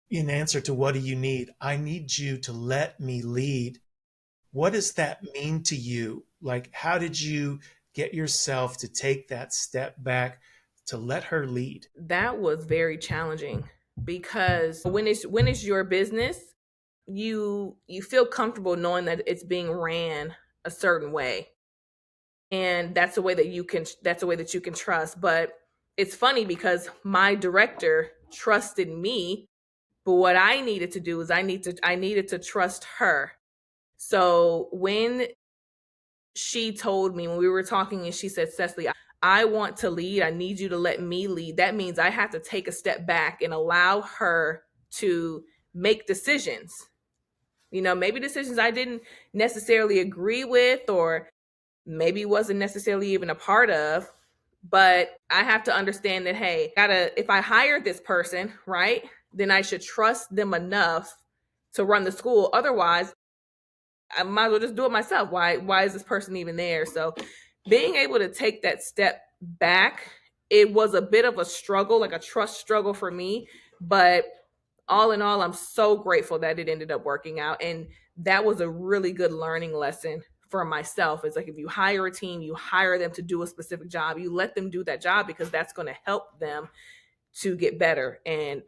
in answer to what do you need, I need you to let me lead. What does that mean to you? Like, how did you get yourself to take that step back to let her lead? That was very challenging because when it's your business, you feel comfortable knowing that it's being ran a certain way, and that's a way that you can trust. But it's funny because my director trusted me, but what I needed to do is I needed to trust her. So when she told me, when we were talking, and she said, Cecily, I want to lead. I need you to let me lead. That means I have to take a step back and allow her to make decisions. Maybe decisions I didn't necessarily agree with, or maybe wasn't necessarily even a part of. But I have to understand that, hey, if I hire this person, right, then I should trust them enough to run the school. Otherwise, I might as well just do it myself. Why is this person even there? So being able to take that step back, it was a bit of a struggle, like a trust struggle for me. But all in all, I'm so grateful that it ended up working out. And that was a really good learning lesson for myself. It's like, if you hire a team, you hire them to do a specific job, you let them do that job because that's going to help them to get better. And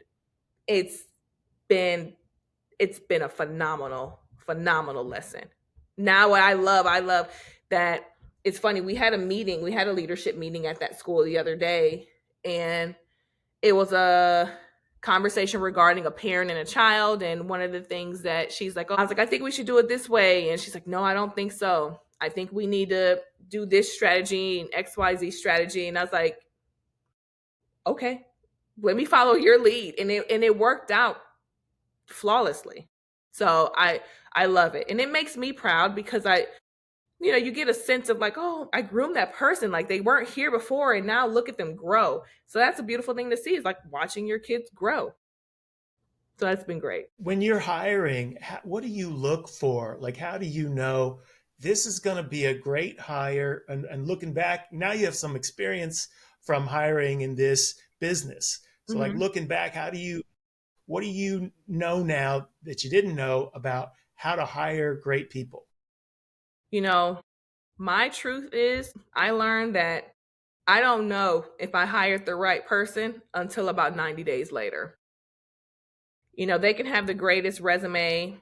it's been it's been a phenomenal lesson. Now what I love that. It's funny, we had a leadership meeting at that school the other day, and it was a conversation regarding a parent and a child. And one of the things that she's like, oh, I was like, I think we should do it this way. And she's like, no, I don't think so. I think we need to do this strategy and XYZ strategy. And I was like, okay, let me follow your lead. And it worked out flawlessly. So I love it. And it makes me proud because you get a sense of like, oh, I groomed that person. Like, they weren't here before and now look at them grow. So that's a beautiful thing to see, is like watching your kids grow. So that's been great. When you're hiring, what do you look for? Like, how do you know this is going to be a great hire? And looking back, now you have some experience from hiring in this business. So, like, Hmm. looking back, what do you know now that you didn't know about how to hire great people? You know, my truth is, I learned that I don't know if I hired the right person until about 90 days later. They can have the greatest resume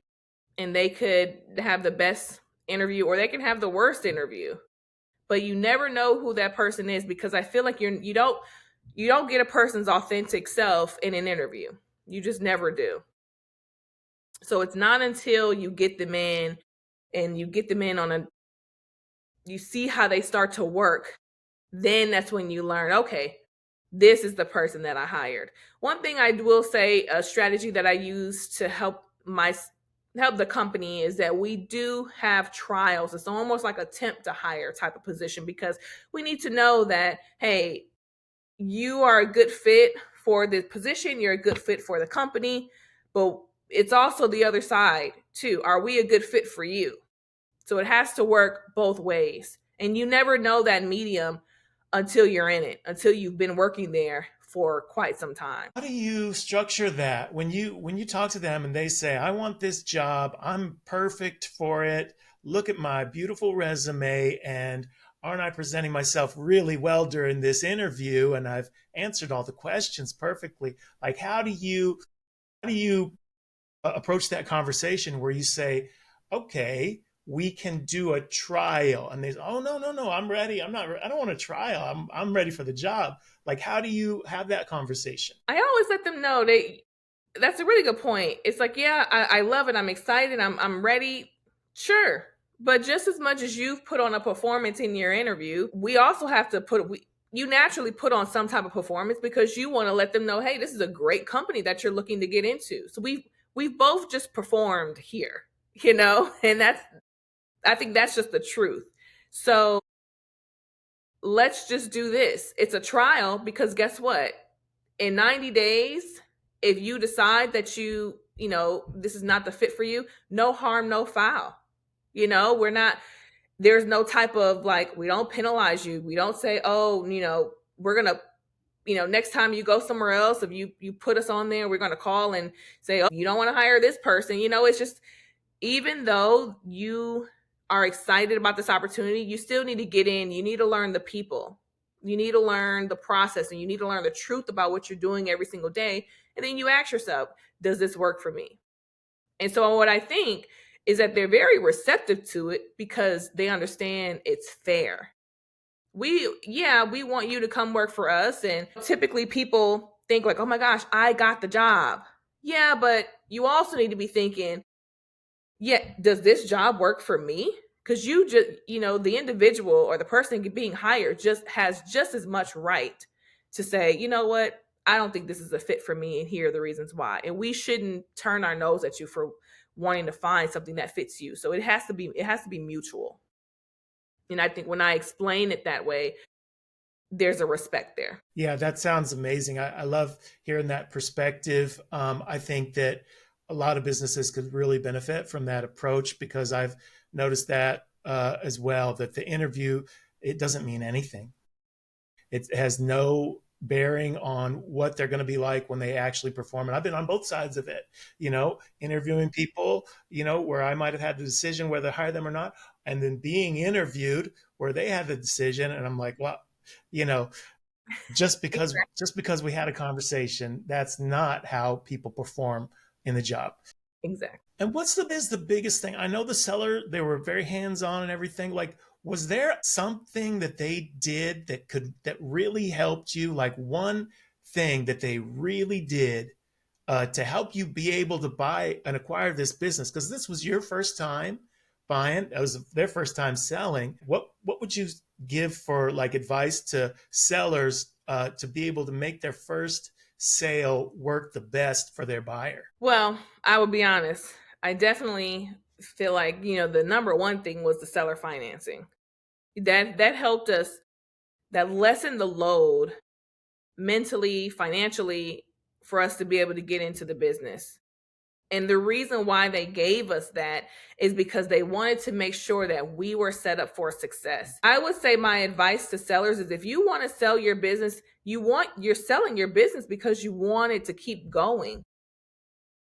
and they could have the best interview, or they can have the worst interview, but you never know who that person is, because I feel like you don't get a person's authentic self in an interview. You just never do. So it's not until you get them in, and you get them in on a you see how they start to work, then that's when you learn, okay, this is the person that I hired. One thing I will say, a strategy that I use to help the company, is that we do have trials. It's almost like a temp to hire type of position, because we need to know that, hey, you are a good fit for the position, you're a good fit for the company, but it's also the other side too. Are we a good fit for you? So it has to work both ways. And you never know that medium until you're in it, until you've been working there for quite some time. How do you structure that when you talk to them and they say, I want this job, I'm perfect for it, look at my beautiful resume, and aren't I presenting myself really well during this interview, and I've answered all the questions perfectly? Like, how do you approach that conversation where you say, okay, we can do a trial, and they say, oh, no, no, no, I'm ready, I don't want a trial, I'm ready for the job. Like, how do you have that conversation? I always let them know that's a really good point. It's like, yeah, I love it. I'm excited. I'm ready. Sure. But just as much as you've put on a performance in your interview, we also have to you naturally put on some type of performance, because you want to let them know, hey, this is a great company that you're looking to get into. So we've both just performed here, and I think that's just the truth. So let's just do this. It's a trial, because guess what? In 90 days, if you decide that this is not the fit for you, no harm, no foul. We're not, there's no type of like, we don't penalize you. We don't say, oh, we're going to, next time you go somewhere else, if you put us on there, we're going to call and say, oh, you don't want to hire this person. It's just, even though you are excited about this opportunity, you still need to get in. You need to learn the people. You need to learn the process, and you need to learn the truth about what you're doing every single day. And then you ask yourself, does this work for me? And so what I think is that they're very receptive to it because they understand it's fair. We want you to come work for us. And typically people think like, oh my gosh, I got the job. Yeah, but you also need to be thinking, yeah, does this job work for me? Because you just, the individual or the person being hired just has just as much right to say, you know what, I don't think this is a fit for me, and here are the reasons why. And we shouldn't turn our nose at you for wanting to find something that fits you. So it has to be mutual. And I think when I explain it that way, there's a respect there. Yeah, that sounds amazing. I love hearing that perspective. I think that a lot of businesses could really benefit from that approach because I've noticed that as well, that the interview, it doesn't mean anything. It has no bearing on what they're going to be like when they actually perform. And I've been on both sides of it, interviewing people, where I might have had the decision whether to hire them or not, and then being interviewed where they had the decision. And I'm like, well, you know, just because we had a conversation, that's not how people perform in the job. Exactly. And what's the biggest thing? I know the seller, they were very hands-on and everything. Like, was there something that they did that really helped you? Like one thing that they really did to help you be able to buy and acquire this business? Because this was your first time buying, it was their first time selling. What would you give for like advice to sellers to be able to make their first sale work the best for their buyer? Well, I will be honest. I definitely feel like, the number one thing was the seller financing. That helped us, that lessened the load mentally, financially, for us to be able to get into the business. And the reason why they gave us that is because they wanted to make sure that we were set up for success. I would say my advice to sellers is, if you want to sell your business, you're selling your business because you want it to keep going.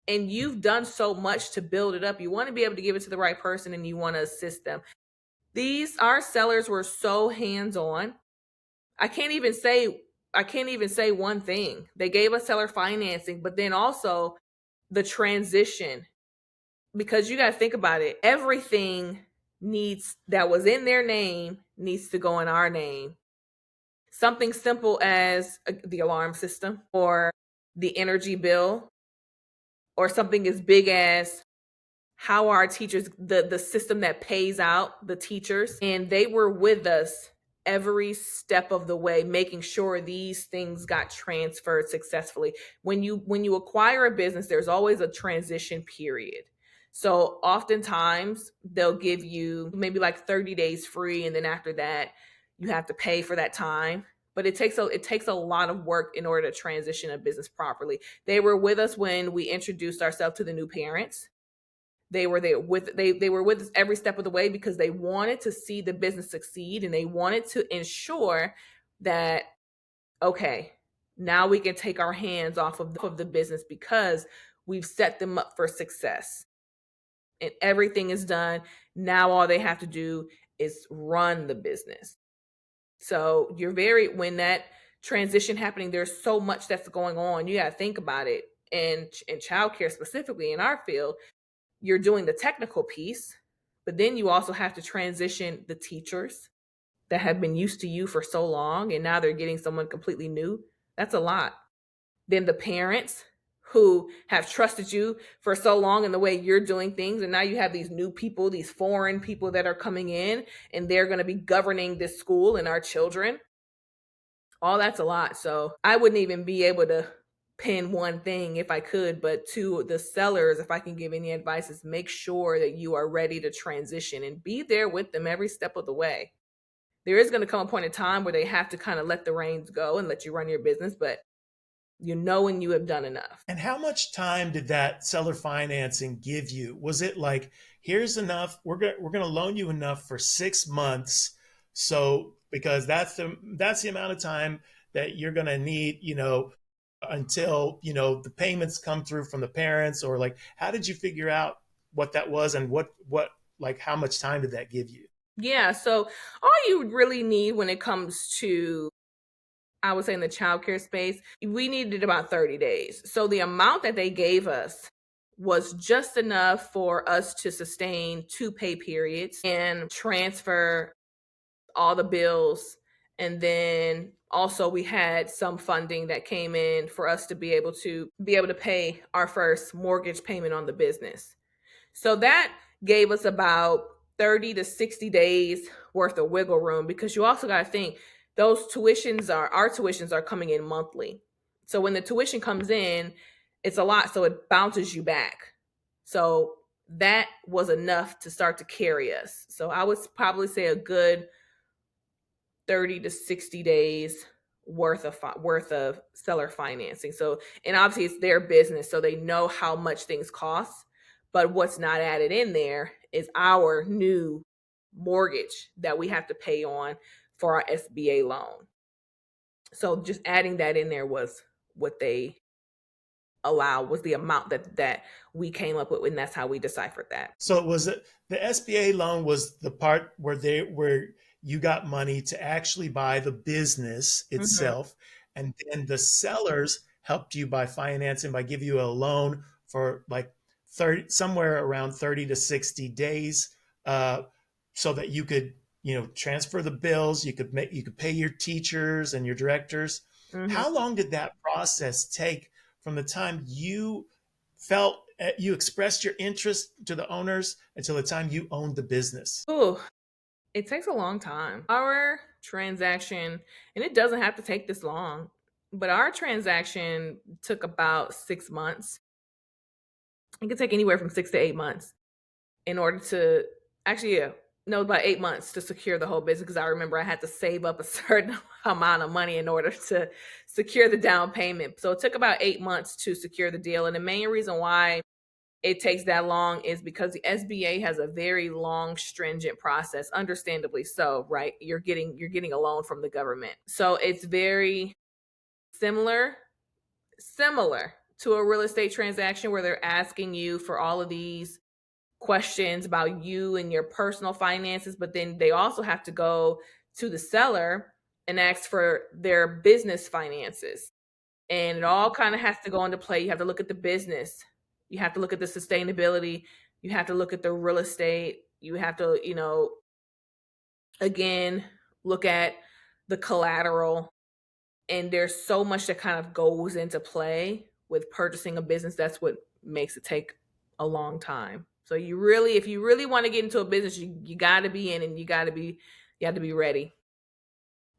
And you've done so much to build it up. You want to be able to give it to the right person, and you want to assist them. Our sellers were so hands-on. I can't even say one thing. They gave us seller financing, but then also the transition, because you got to think about it. Everything that was in their name needs to go in our name. Something simple as the alarm system or the energy bill, or something as big as how our teachers, the system that pays out the teachers. And they were with us every step of the way, making sure these things got transferred successfully. When you acquire a business, there's always a transition period. So oftentimes they'll give you maybe like 30 days free, and then after that you have to pay for that time. But it takes a lot of work in order to transition a business properly. They were with us when we introduced ourselves to the new parents. They were with us every step of the way because they wanted to see the business succeed, and they wanted to ensure that, okay, now we can take our hands off of the business because we've set them up for success and everything is done. Now all they have to do is run the business. So when that transition happening, there's so much that's going on. You got to think about it. And in childcare, specifically in our field, you're doing the technical piece, but then you also have to transition the teachers that have been used to you for so long, and now they're getting someone completely new. That's a lot. Then the parents who have trusted you for so long in the way you're doing things, and now you have these new people, these foreign people that are coming in, and they're going to be governing this school and our children. All that's a lot. So I wouldn't even be able to pin one thing if I could, but to the sellers, if I can give any advice, is make sure that you are ready to transition and be there with them every step of the way. There is going to come a point in time where they have to kind of let the reins go and let you run your business, but You know when you have done enough. And how much time did that seller financing give you? Was it like, here's enough, we're gonna loan you enough for 6 months, so because that's the amount of time that you're gonna need, until the payments come through from the parents, or like how did you figure out what that was, and what like how much time did that give you? Yeah, so all you really need when it comes to, I would say, in the childcare space, we needed about 30 days. So the amount that they gave us was just enough for us to sustain 2 pay periods and transfer all the bills. And then also we had some funding that came in for us to be able to pay our first mortgage payment on the business. So that gave us about 30 to 60 days worth of wiggle room, because you also got to think our tuitions are coming in monthly. So when the tuition comes in, it's a lot. So it bounces you back. So that was enough to start to carry us. So I would probably say a good 30 to 60 days worth of seller financing. So, and obviously it's their business, so they know how much things cost. But what's not added in there is our new mortgage that we have to pay on for our SBA loan. So just adding that in there was what they allow, was the amount that we came up with, and that's how we deciphered that. So it was the SBA loan was the part where you got money to actually buy the business Mhm. itself, and then the sellers helped you by financing by giving you a loan for like 30, somewhere around 30 to 60 days, uh, so that you could transfer the bills, you could pay your teachers and your directors. Mhm. How long did that process take from the time felt you expressed your interest to the owners until the time you owned the business? Ooh, it takes a long time. Our transaction, and it doesn't have to take this long, but our transaction took about 6 months. It could take anywhere from 6 to 8 months in order to, actually, yeah, no, about 8 months to secure the whole business. Because I remember I had to save up a certain amount of money in order to secure the down payment. So it took about 8 months to secure the deal. And the main reason why it takes that long is because the SBA has a very long, stringent process, understandably so, right? You're getting a loan from the government. So it's very similar similar to a real estate transaction, where they're asking you for all of these questions about you and your personal finances, but then they also have to go to the seller and ask for their business finances. And it all kind of has to go into play. You have to look at the business, you have to look at the sustainability, you have to look at the real estate, you have to, again, look at the collateral. And there's so much that kind of goes into play with purchasing a business. That's what makes it take a long time. So if you really want to get into a business, you got to be in, and you have to be ready,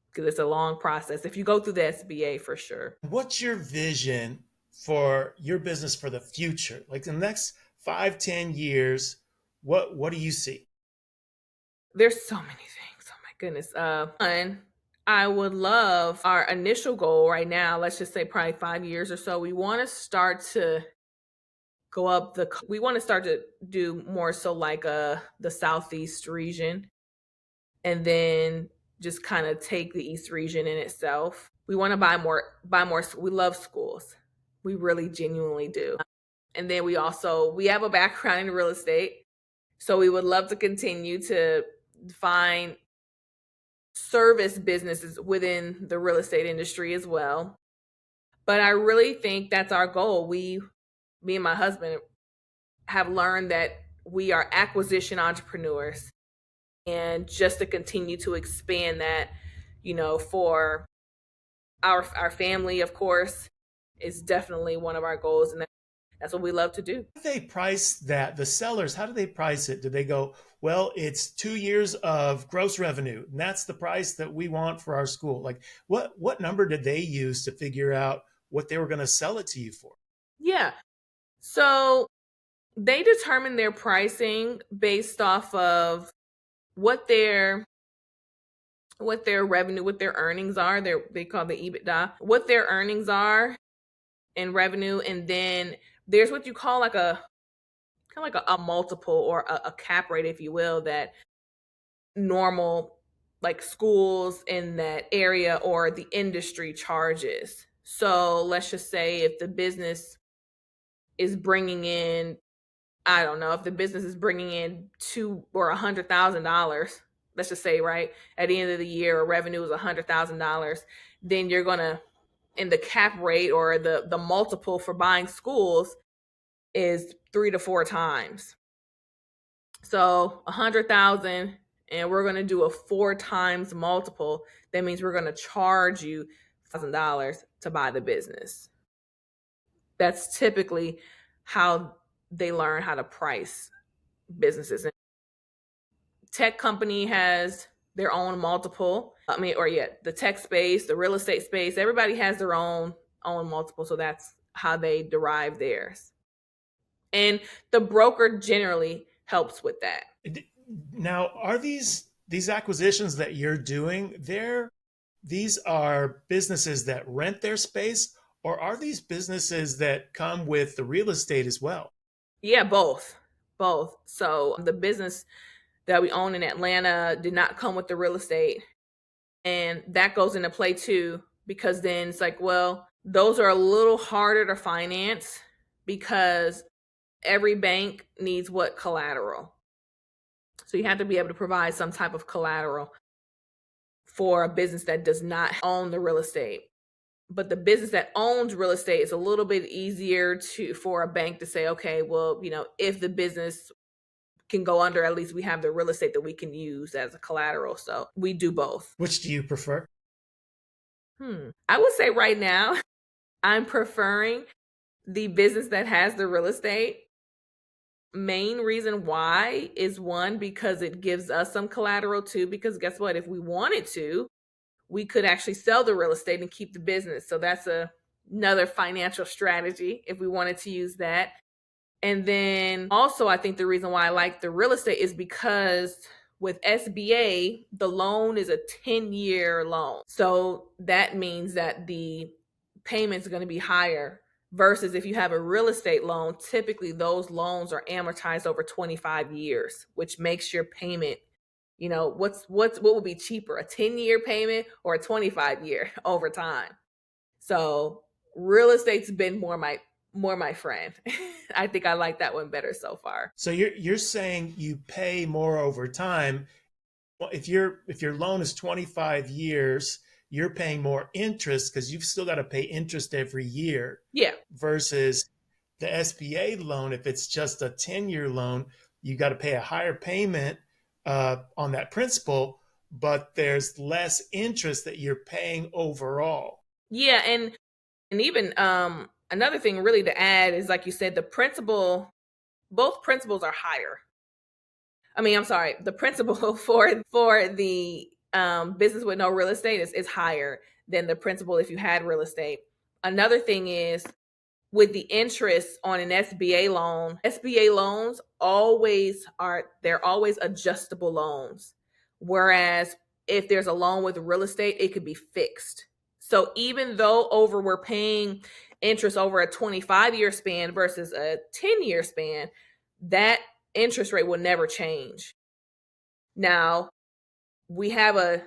because it's a long process if you go through the SBA, for sure. What's your vision for your business for the future? Like the next 5, 10 years, what do you see? There's so many things. Oh my goodness. One, I would love, our initial goal right now, let's just say probably 5 years or so, we want to start to we want to start to do more so like the Southeast region, and then just kind of take the East region in itself. We want to buy more. We love schools. We really genuinely do. And then we have a background in real estate. So we would love to continue to find service businesses within the real estate industry as well. But I really think that's our goal. Me and my husband have learned that we are acquisition entrepreneurs, and just to continue to expand that, for our family, of course, is definitely one of our goals, and that's what we love to do. How do they price that? The sellers, how do they price it? Do they go, well, it's 2 years of gross revenue, and that's the price that we want for our school? Like, what number did they use to figure out what they were going to sell it to you for? Yeah. So they determine their pricing based off of what their revenue, what their earnings are. They call the EBITDA, what their earnings are, in revenue, and then there's what you call like a kind of like a multiple or a cap rate, if you will, that normal like schools in that area or the industry charges. So let's just say if the business is bringing in, I don't know, if the business is bringing in two or $100,000, let's just say, right, at the end of the year, revenue is $100,000, then you're gonna, in the cap rate or the multiple for buying schools is 3 to 4 times. So 100,000, and we're gonna do a 4 times multiple. That means we're gonna charge you $1,000 to buy the business. That's typically how they learn how to price businesses. Tech company has their own multiple. I mean, or yeah, the tech space, the real estate space, everybody has their own multiple. So that's how they derive theirs. And the broker generally helps with that. Now, are these acquisitions that you're doing, these are businesses that rent their space, or are these businesses that come with the real estate as well? Yeah, both. Both. So the business that we own in Atlanta did not come with the real estate. And that goes into play too, because then it's like, well, those are a little harder to finance because every bank needs what collateral. So you have to be able to provide some type of collateral for a business that does not own the real estate. But the business that owns real estate is a little bit easier to for a bank to say, okay, well, if the business can go under, at least we have the real estate that we can use as a collateral. So we do both. Which do you prefer? I would say right now, I'm preferring the business that has the real estate. Main reason why is one, because it gives us some collateral too, because guess what? If we wanted to, we could actually sell the real estate and keep the business. So that's another financial strategy if we wanted to use that. And then also, I think the reason why I like the real estate is because with SBA, the loan is a 10-year loan. So that means that the payment's going to be higher versus if you have a real estate loan, typically those loans are amortized over 25 years, which makes your payment, what will be cheaper, a 10-year payment or a 25-year over time. So real estate's been more my friend. I think I like that one better so far. So you're saying you pay more over time. Well, if your loan is 25 years, you're paying more interest because you've still got to pay interest every year Yeah. versus the SBA loan. If it's just a 10-year loan, you got to pay a higher payment on that principal, but there's less interest that you're paying overall. Yeah, and even another thing really to add is like you said, both principals are higher. I mean, I'm sorry, the principal for the business with no real estate is higher than the principal if you had real estate. Another thing is with the interest on an SBA loan, SBA loans they're always adjustable loans. Whereas if there's a loan with real estate, it could be fixed. So even though we're paying interest over a 25-year span versus a 10-year span, that interest rate will never change. Now, we have a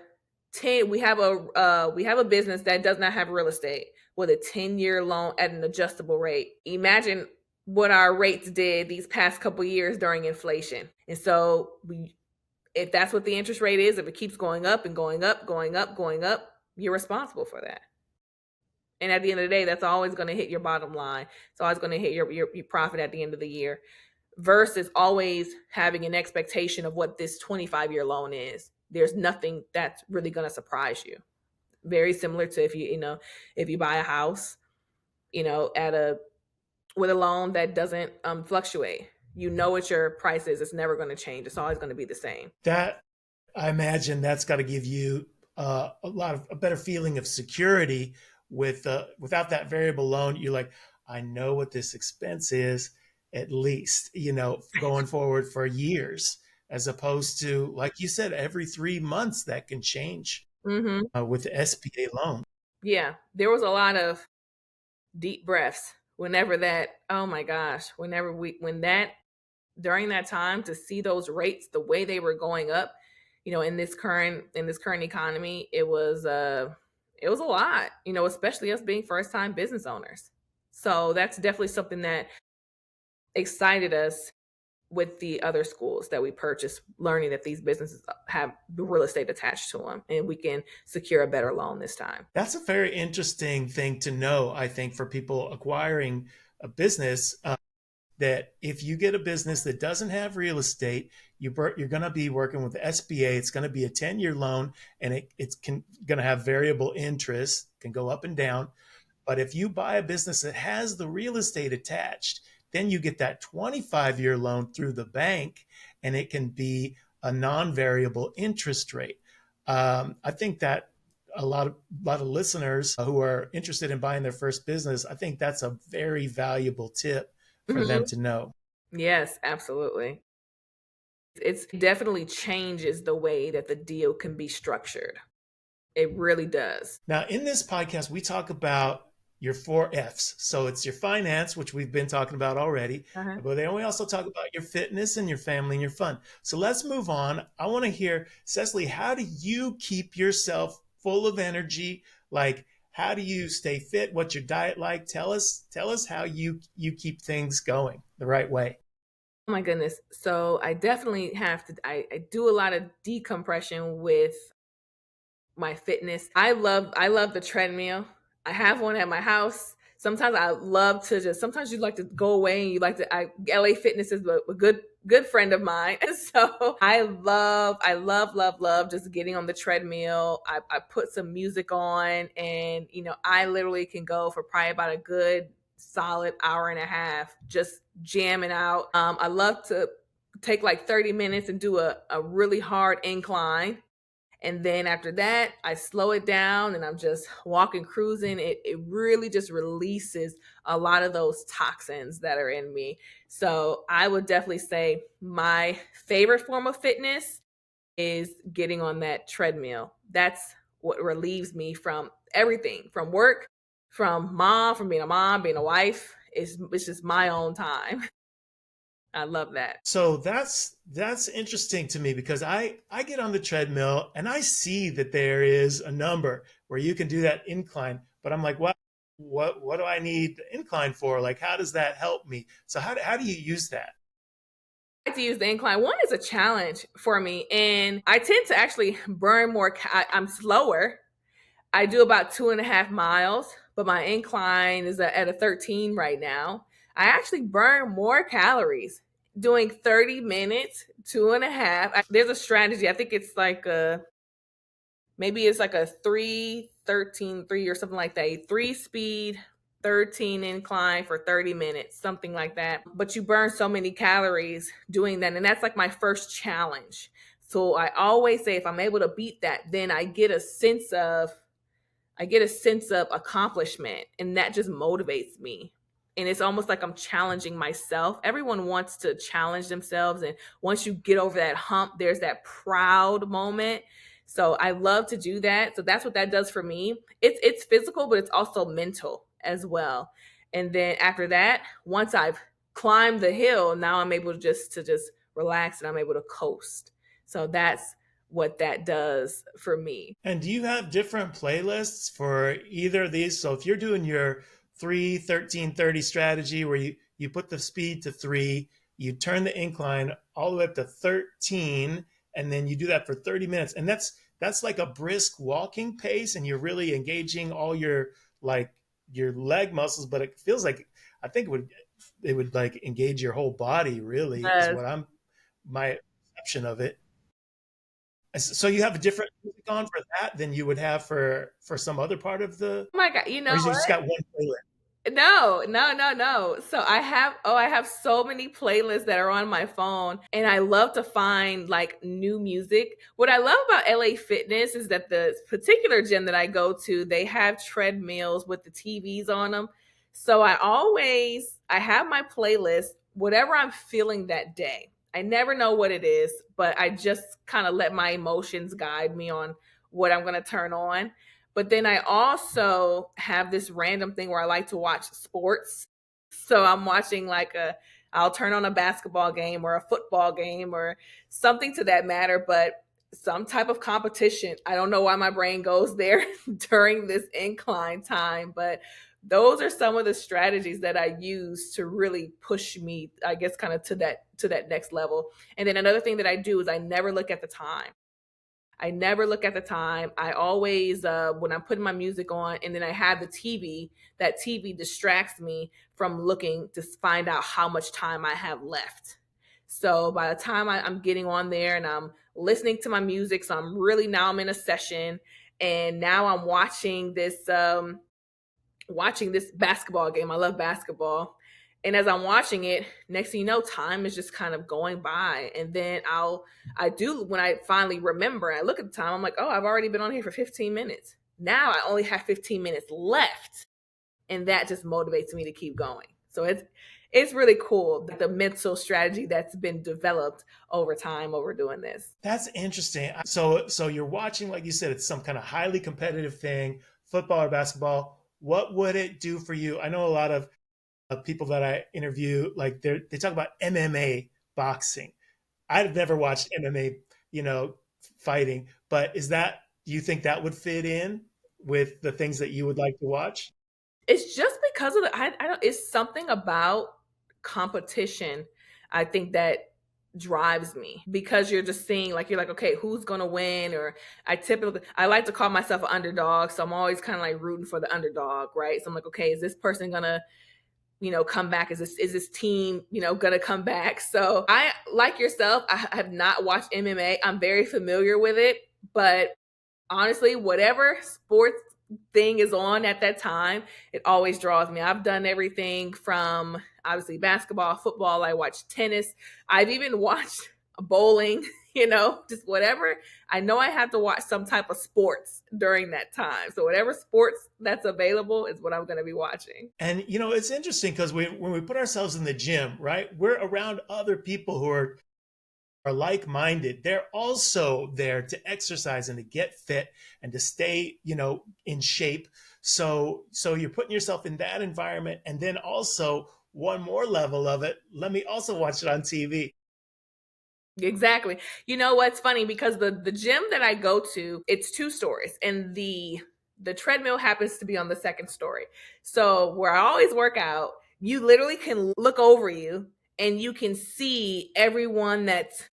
we have a business that does not have real estate with a 10-year loan at an adjustable rate. Imagine what our rates did these past couple years during inflation. And so if that's what the interest rate is, if it keeps going up and going up, going up, going up, you're responsible for that. And at the end of the day, that's always going to hit your bottom line. It's always going to hit your profit at the end of the year versus always having an expectation of what this 25-year loan is. There's nothing that's really going to surprise you. Very similar to if you buy a house, with a loan that doesn't fluctuate. You know what your price is. It's never going to change. It's always going to be the same. That I imagine that's got to give you a better feeling of security without that variable loan. You're like, I know what this expense is at least, going forward for years, as opposed to, like you said, every 3 months that can change Mm-hmm. with the SBA loan. Yeah, there was a lot of deep breaths. Whenever that, oh my gosh, when that, during that time, to see those rates the way they were going up, in this current economy, it was a lot, especially us being first time business owners. So that's definitely something that excited us with the other schools that we purchased, learning that these businesses have the real estate attached to them and we can secure a better loan this time. That's a very interesting thing to know, I think, for people acquiring a business. That if you get a business that doesn't have real estate, you're going to be working with the SBA. It's going to be a 10-year loan, and it's going to have variable interest, can go up and down. But if you buy a business that has the real estate attached, then you get that 25-year loan through the bank, and it can be a non-variable interest rate. I think that a lot of listeners who are interested in buying their first business, I think that's a very valuable tip for them Hmm. to know. Yes, absolutely. It definitely changes the way that the deal can be structured. It really does. Now, in this podcast, we talk about your four F's. So it's your finance, which we've been talking about already, Uh-huh. but then we also talk about your fitness and your family and your fun. So let's move on. I want to hear, Sesealy, how do you keep yourself full of energy? Like, how do you stay fit? What's your diet like? Tell us how you keep things going the right way. Oh my goodness. So I definitely have to, I do a lot of decompression with my fitness. I love the treadmill. I have one at my house. Sometimes I love to just sometimes you like to go away and you like to LA Fitness is a good friend of mine. And so I love just getting on the treadmill. I put some music on and I literally can go for probably about a good solid hour and a half just jamming out. I love to take like 30 minutes and do a really hard incline, and then after that, I slow it down and I'm just walking, cruising. It really just releases a lot of those toxins that are in me. So I would definitely say my favorite form of fitness is getting on that treadmill. That's what relieves me from everything, from work, from being a mom, being a wife. It's just my own time. I love that. So that's interesting to me because I get on the treadmill and I see that there is a number where you can do that incline, but I'm like, what do I need the incline for? Like, how does that help me? So how do you use that? I like to use the incline. One is a challenge for me, and I tend to actually burn more. I'm slower. I do about 2.5 miles, but my incline is at a 13 right now. I actually burn more calories doing 30 minutes, two and a half. There's a strategy. I think it's like maybe it's like a 3-13-3 or something like that. A 3 speed 13 incline for 30 minutes, something like that. But you burn so many calories doing that. And that's like my first challenge. So I always say if I'm able to beat that, then I get a sense of accomplishment, and that just motivates me. And it's almost like I'm challenging myself. Everyone wants to challenge themselves. And once you get over that hump, there's that proud moment. So I love to do that. So that's what that does for me. It's physical, but it's also mental as well. And then after that, once I've climbed the hill, now I'm able to just relax and I'm able to coast. So that's what that does for me. And do you have different playlists for either of these? So if you're doing your 3-13-30 strategy where you put the speed to 3, you turn the incline all the way up to 13, and then you do that for 30 minutes. And that's like a brisk walking pace, and you're really engaging all your like your leg muscles, but it feels like I think it would like engage your whole body really is Yes. what I'm my perception of it. So you have a different music on for that than you would have for some other part of the, Oh my God, or you just got one playlist? no, no, no, no. So I have so many playlists that are on my phone, and I love to find like new music. What I love about LA Fitness is that the particular gym that I go to, they have treadmills with the TVs on them. So I have my playlist, whatever I'm feeling that day. I never know what it is, but I just kind of let my emotions guide me on what I'm going to turn on. But then I also have this random thing where I like to watch sports. So I'm watching like I'll turn on a basketball game or a football game or something to that matter, but some type of competition. I don't know why my brain goes there during this incline time, but those are some of the strategies that I use to really push me, I guess, kind of to that next level. And then another thing that I do is I never look at the time. I never look at the time. I always, when I'm putting my music on and then I have the TV, that TV distracts me from looking to find out how much time I have left. So by the time I'm getting on there and I'm listening to my music, so I'm really now I'm in a session and now I'm watching this basketball game. I love basketball. And as I'm watching it, next thing you know, time is just kind of going by. And then I do, when I finally remember, I look at the time, I'm like, oh, I've already been on here for 15 minutes. Now I only have 15 minutes left. And that just motivates me to keep going. So it's really cool, the mental strategy that's been developed over time over doing this. That's interesting. So you're watching, like you said, it's some kind of highly competitive thing, football or basketball. What would it do for you? I know a lot of people that I interview, like they talk about MMA boxing. I've never watched MMA, you know, fighting, but is that, do you think that would fit in with the things that you would like to watch? It's just because of I don't, it's something about competition, I think, that drives me, because you're just seeing, like, you're like, okay, who's gonna win? Or I like to call myself an underdog, so I'm always kind of like rooting for the underdog, right? So I'm like, okay, is this person gonna, come back? Is this team, gonna come back? So I, like yourself, I have not watched MMA. I'm very familiar with it, but honestly, whatever sports thing is on at that time, it always draws me. I've done everything from obviously basketball, football. I watched tennis. I've even watched bowling, just whatever. I know I have to watch some type of sports during that time. So whatever sports that's available is what I'm going to be watching. And it's interesting because when we put ourselves in the gym, right, we're around other people who are like-minded. They're also there to exercise and to get fit and to stay, in shape. So you're putting yourself in that environment, and then also one more level of it. Let me also watch it on TV. Exactly. You know what's funny, because the gym that I go to, it's 2 stories, and the treadmill happens to be on the second story. So where I always work out, you literally can look over you and you can see everyone that's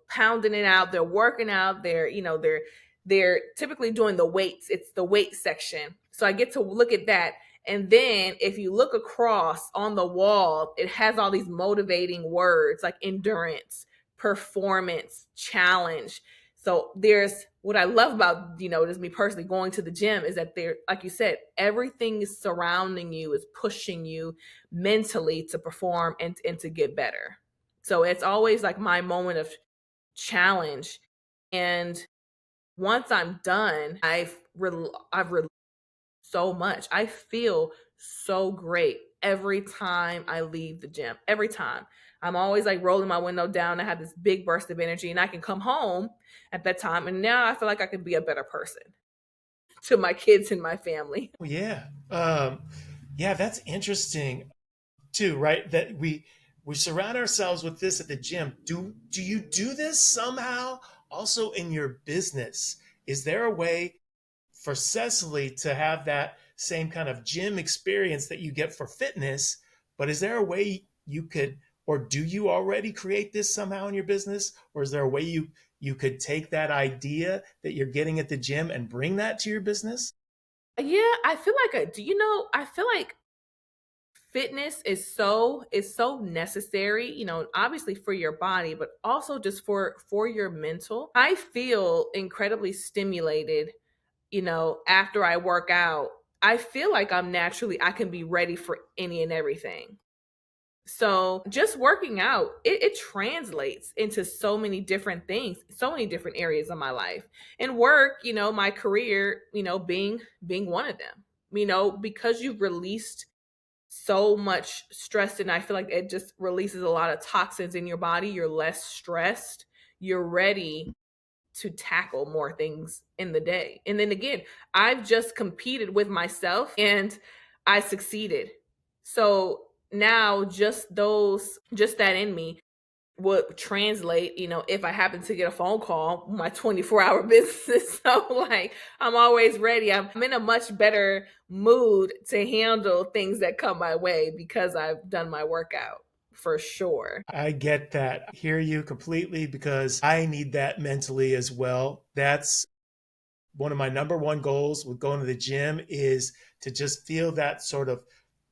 pounding it out. They're working out. They're typically doing the weights. It's the weight section. So I get to look at that. And then if you look across on the wall, it has all these motivating words like endurance, performance, challenge. So there's what I love about, just me personally going to the gym, is that there, like you said, everything is surrounding you, is pushing you mentally to perform and to get better. So it's always like my moment of challenge. And once I'm done, I've released so much. I feel so great every time I leave the gym. Every time. I'm always like rolling my window down. I have this big burst of energy and I can come home at that time. And now I feel like I can be a better person to my kids and my family. Oh, yeah. Yeah, that's interesting too, right? That we surround ourselves with this at the gym. Do you do this somehow also in your business? Is there a way for Cecily to have that same kind of gym experience that you get for fitness? But is there a way you could, or do you already create this somehow in your business? Or is there a way you could take that idea that you're getting at the gym and bring that to your business? Yeah, I feel like I feel like fitness is so necessary, obviously for your body, but also just for your mental. I feel incredibly stimulated, after I work out. I feel like I can be ready for any and everything. So just working out, it translates into so many different things, so many different areas of my life. And work, my career, being one of them. Because you've released so much stress, and I feel like it just releases a lot of toxins in your body. You're less stressed. You're ready to tackle more things in the day. And then again, I've just competed with myself and I succeeded. So now just that in me would translate, if I happen to get a phone call, my 24-hour business. So like I'm always ready. I'm in a much better mood to handle things that come my way because I've done my workout for sure. I get that. I hear you completely because I need that mentally as well. That's one of my number one goals with going to the gym is to just feel that sort of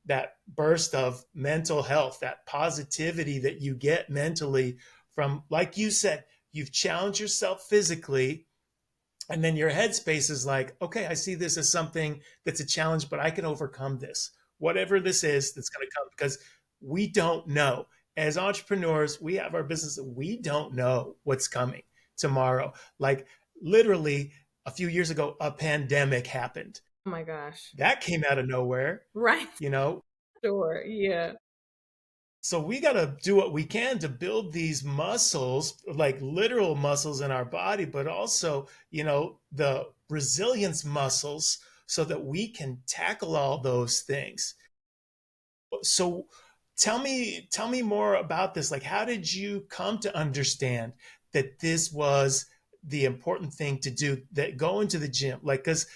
that burst of mental health, that positivity that you get mentally from, like you said, you've challenged yourself physically, and then your headspace is like, okay, I see this as something that's a challenge, but I can overcome this, whatever this is that's going to come, because we don't know. As entrepreneurs, we have our business, we don't know what's coming tomorrow. Like literally a few years ago, a pandemic happened. Oh my gosh. That came out of nowhere, Right. you know, Sure. Yeah. so we got to do what we can to build these muscles, like literal muscles in our body, but also, the resilience muscles so that we can tackle all those things. So tell me more about this. Like, how did you come to understand that this was the important thing to do, that going to the gym? Like, because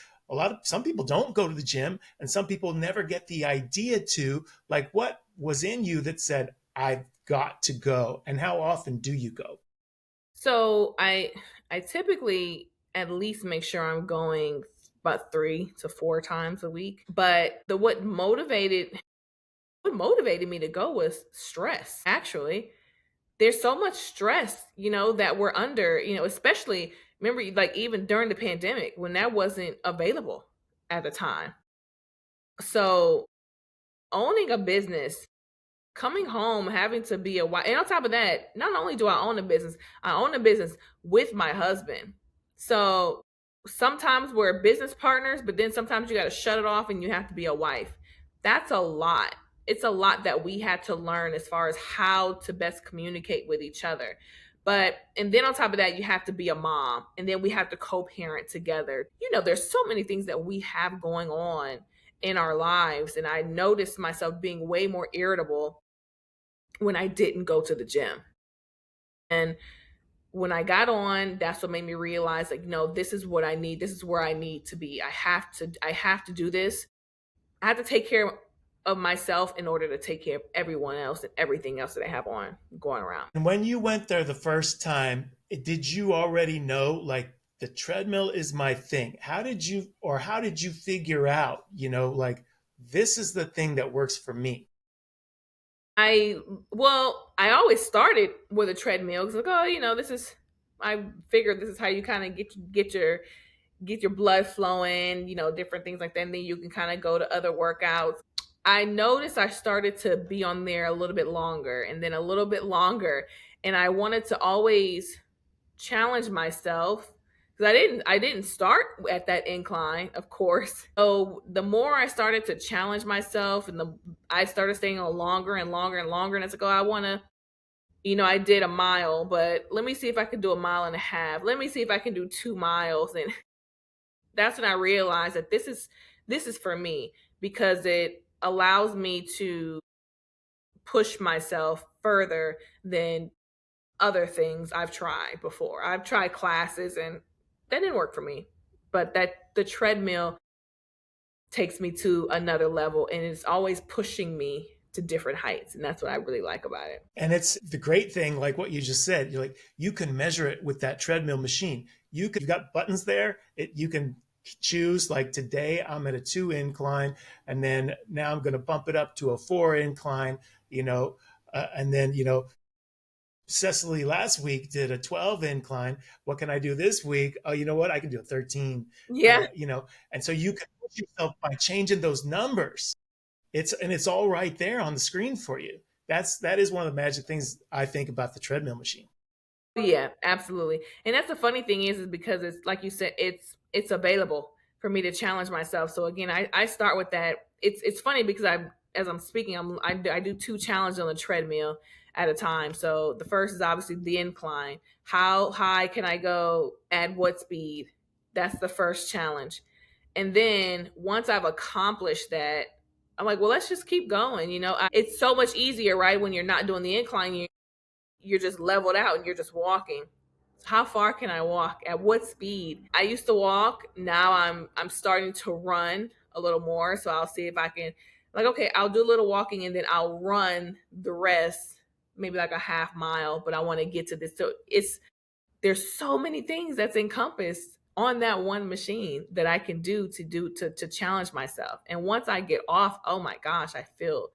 some people don't go to the gym and some people never get the idea to, like, what was in you that said, I've got to go? And how often do you go? So I typically at least make sure I'm going about 3 to 4 times a week. But the what motivated me to go was stress. Actually, there's so much stress, that we're under, especially remember like even during the pandemic when that wasn't available at the time. So owning a business, coming home, having to be a wife, and on top of that, not only do I own a business, I own a business with my husband. So sometimes we're business partners, but then sometimes you got to shut it off and you have to be a wife. That's a lot. It's a lot that we had to learn as far as how to best communicate with each other. And then on top of that, you have to be a mom, and then we have to co parent together. There's so many things that we have going on in our lives. And I noticed myself being way more irritable when I didn't go to the gym. And when I got on, that's what made me realize like, no, this is what I need. This is where I need to be. I have to do this. I have to take care of myself in order to take care of everyone else and everything else that I have on going around. And when you went there the first time, did you already know, like, the treadmill is my thing? How did you figure out, like, this is the thing that works for me? I I always started with a treadmill because like, oh, this is I figured this is how you kind of get your blood flowing, different things like that. And then you can kind of go to other workouts. I noticed I started to be on there a little bit longer and then a little bit longer. And I wanted to always challenge myself because I didn't start at that incline, of course. So the more I started to challenge myself and I started staying on longer and longer and longer. And it's like, oh, I want to, I did a mile, but let me see if I can do a mile and a half. Let me see if I can do 2 miles. And that's when I realized that this is for me because it allows me to push myself further than other things I've tried before. I've tried classes and that didn't work for me. But that the treadmill takes me to another level and it's always pushing me to different heights. And that's what I really like about it. And it's the great thing, like what you just said, you're like, you can measure it with that treadmill machine. You've got buttons there. You can choose, like, today I'm at a 2 incline, and then now I'm going to bump it up to a 4 incline, and then, Sesealy last week did a 12 incline. What can I do this week? Oh, you know what? I can do a 13. Yeah. And so you can push yourself by changing those numbers. It's all right there on the screen for you. That is one of the magic things I think about the treadmill machine. Yeah, absolutely. And that's the funny thing is because it's like you said, it's available for me to challenge myself. So again, I start with that. It's funny because as I'm speaking, I do two challenges on the treadmill at a time. So the first is obviously the incline. How high can I go at what speed? That's the first challenge. And then once I've accomplished that, I'm like, well, let's just keep going. It's so much easier, right? When you're not doing the incline, you're just leveled out and you're just walking. How far can I walk? At what speed? I used to walk. Now I'm starting to run a little more. So I'll see if I can, like, okay, I'll do a little walking and then I'll run the rest, maybe like a half mile, but I want to get to this. So there's so many things that's encompassed on that one machine that I can do to challenge myself. And once I get off, oh my gosh, I feel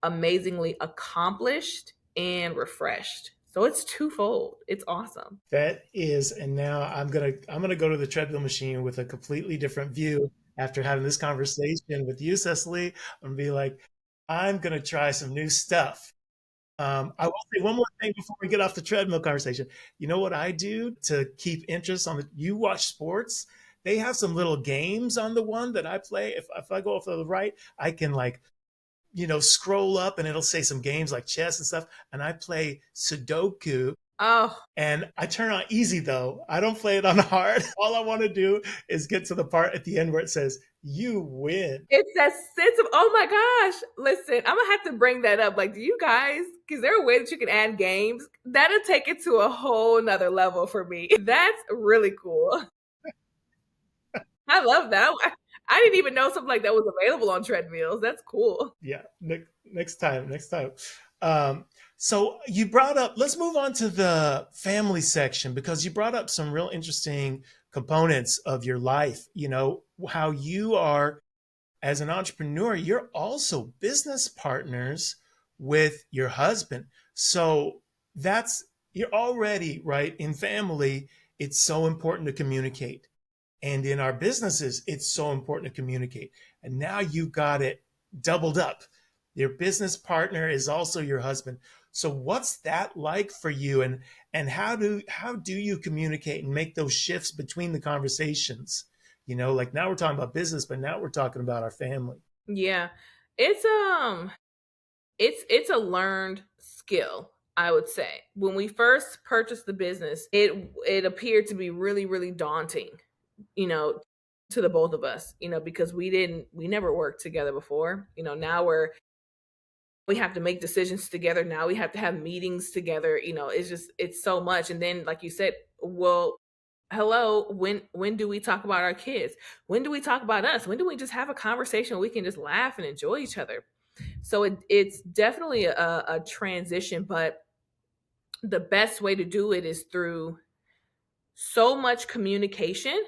amazingly accomplished and refreshed. So it's twofold. It's awesome. That is, and now I'm gonna go to the treadmill machine with a completely different view after having this conversation with you, Cecily. I'm gonna be like, I'm gonna try some new stuff. I will say one more thing before we get off the treadmill conversation. You know what I do to keep interest on the? You watch sports. They have some little games on the one that I play. If I go off to the right, I can like scroll up and it'll say some games like chess and stuff. And I play Sudoku Oh, and I turn on easy though. I don't play it on hard. All I want to do is get to the part at the end where it says, you win. it's that sense of, oh my gosh. Listen, I'm going to have to bring that up. Like, do you guys, is there a way that you can add games? That'll take it to a whole nother level for me. That's really cool. I love that. I didn't even know something like that was available on treadmills. That's cool. Yeah, next time, next time. So you brought up, let's move on to the family section because you brought up some real interesting components of your life. How you are as an entrepreneur, you're also business partners with your husband. So you're already right in family. It's so important to communicate. And in our businesses, it's so important to communicate. And now you got it doubled up. Your business partner is also your husband. So what's that like for you? And how do you communicate and make those shifts between the conversations? Like now we're talking about business, but now we're talking about our family. Yeah. It's it's a learned skill, I would say. When we first purchased the business, it appeared to be really really daunting, you know, to the both of us, because we never worked together before. Now we have to make decisions together. Now we have to have meetings together. It's so much. And then like you said, well, hello, when do we talk about our kids? When do we talk about us? When do we just have a conversation where we can just laugh and enjoy each other? So it's definitely a transition, but the best way to do it is through so much communication.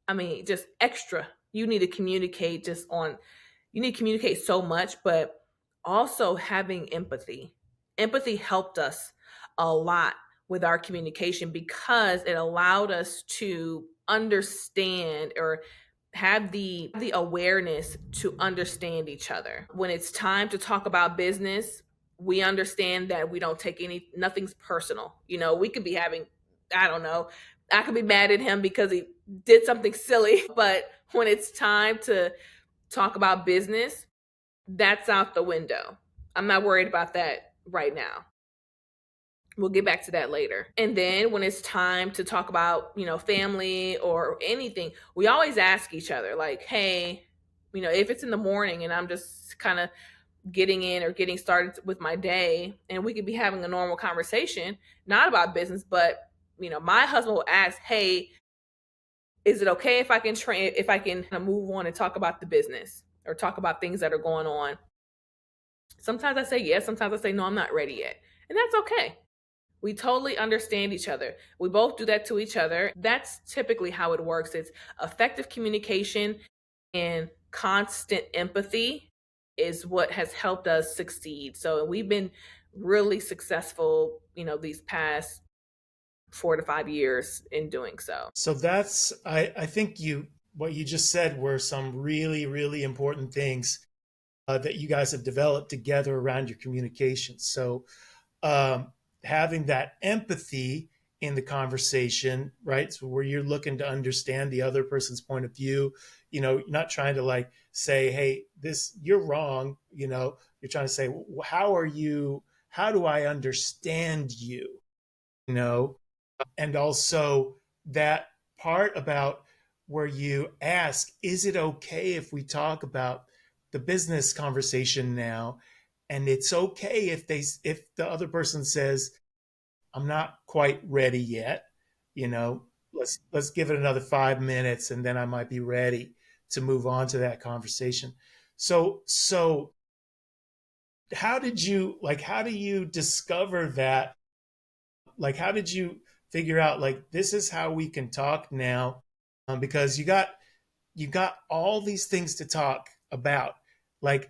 I mean, just extra. You need to communicate you need to communicate so much, but also having empathy. Empathy helped us a lot with our communication because it allowed us to understand or have the awareness to understand each other. When it's time to talk about business, we understand that we don't take nothing's personal. We could be having, I don't know, I could be mad at him because he did something silly, but when it's time to talk about business, that's out the window. I'm not worried about that right now. We'll get back to that later. And then when it's time to talk about, family or anything, we always ask each other, like, hey, if it's in the morning and I'm just kind of getting in or getting started with my day, and we could be having a normal conversation, not about business, but, my husband will ask, hey, is it okay if I can move on and talk about the business or talk about things that are going on? Sometimes I say yes, sometimes I say no, I'm not ready yet. And that's okay. We totally understand each other. We both do that to each other. That's typically how it works. It's effective communication and constant empathy is what has helped us succeed. So we've been really successful, these past 4 to 5 years in doing so. So I think what you just said were some really, really important things that you guys have developed together around your communication. So having that empathy in the conversation, right? So where you're looking to understand the other person's point of view, you're not trying to like say, hey, this, you're wrong. You're trying to say, how are you, how do I understand you? You know, and also that part about where you ask, is it okay if we talk about the business conversation now? And it's okay if the other person says, I'm not quite ready yet, you know, let's give it another 5 minutes and then I might be ready to move on to that conversation. So how do you discover that, like how did you figure out like this is how we can talk now, because you got all these things to talk about. Like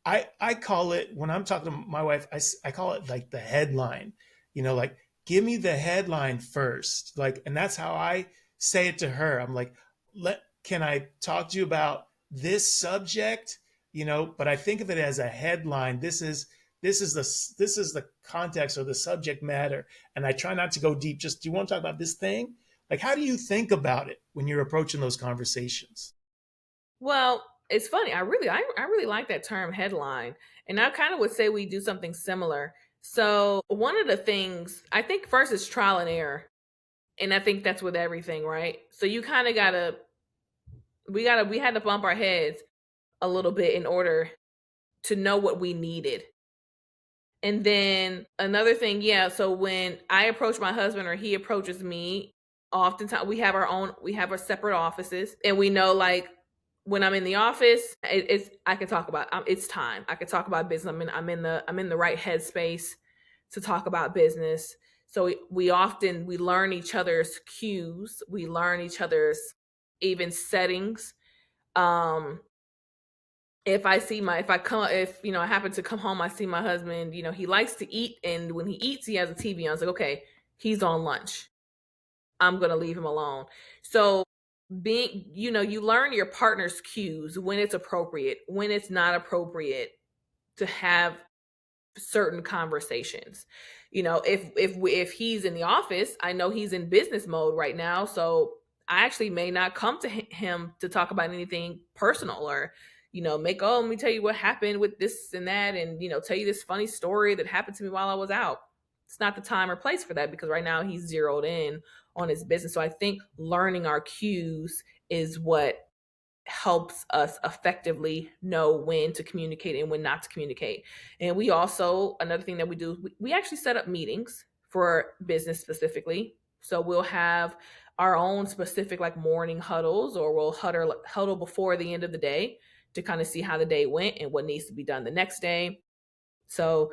I call it, when I'm talking to my wife, I call it like the headline. Like give me the headline first. Like, and that's how I say it to her. I'm like, let can I talk to you about this subject? But I think of it as a headline. This is the context or the subject matter, and I try not to go deep. Just, do you want to talk about this thing? Like, how do you think about it when you're approaching those conversations? Well, it's funny. I really like that term headline, and I kind of would say we do something similar. So one of the things I think first is trial and error, and I think that's with everything, right? So you kind of we had to bump our heads a little bit in order to know what we needed. And then another thing, yeah. So when I approach my husband or he approaches me, oftentimes we have our separate offices, and we know like when I'm in the office, it's I can talk about it's time. I can talk about business. I'm in the right headspace to talk about business. So we learn each other's cues. We learn each other's even settings. Um, if I see my if I come if I happen to come home, I see my husband, he likes to eat, and when he eats he has a TV on. I was like, okay, he's on lunch, I'm gonna leave him alone. So being you learn your partner's cues, when it's appropriate, when it's not appropriate to have certain conversations. If he's in the office, I know he's in business mode right now, so I actually may not come to him to talk about anything personal, or make, oh, let me tell you what happened with this and that, and tell you this funny story that happened to me while I was out. It's not the time or place for that, because right now he's zeroed in on his business. So I think learning our cues is what helps us effectively know when to communicate and when not to communicate. And we also, another thing that we do, we actually set up meetings for business specifically. So we'll have our own specific like morning huddles, or we'll huddle before the end of the day to kind of see how the day went and what needs to be done the next day. So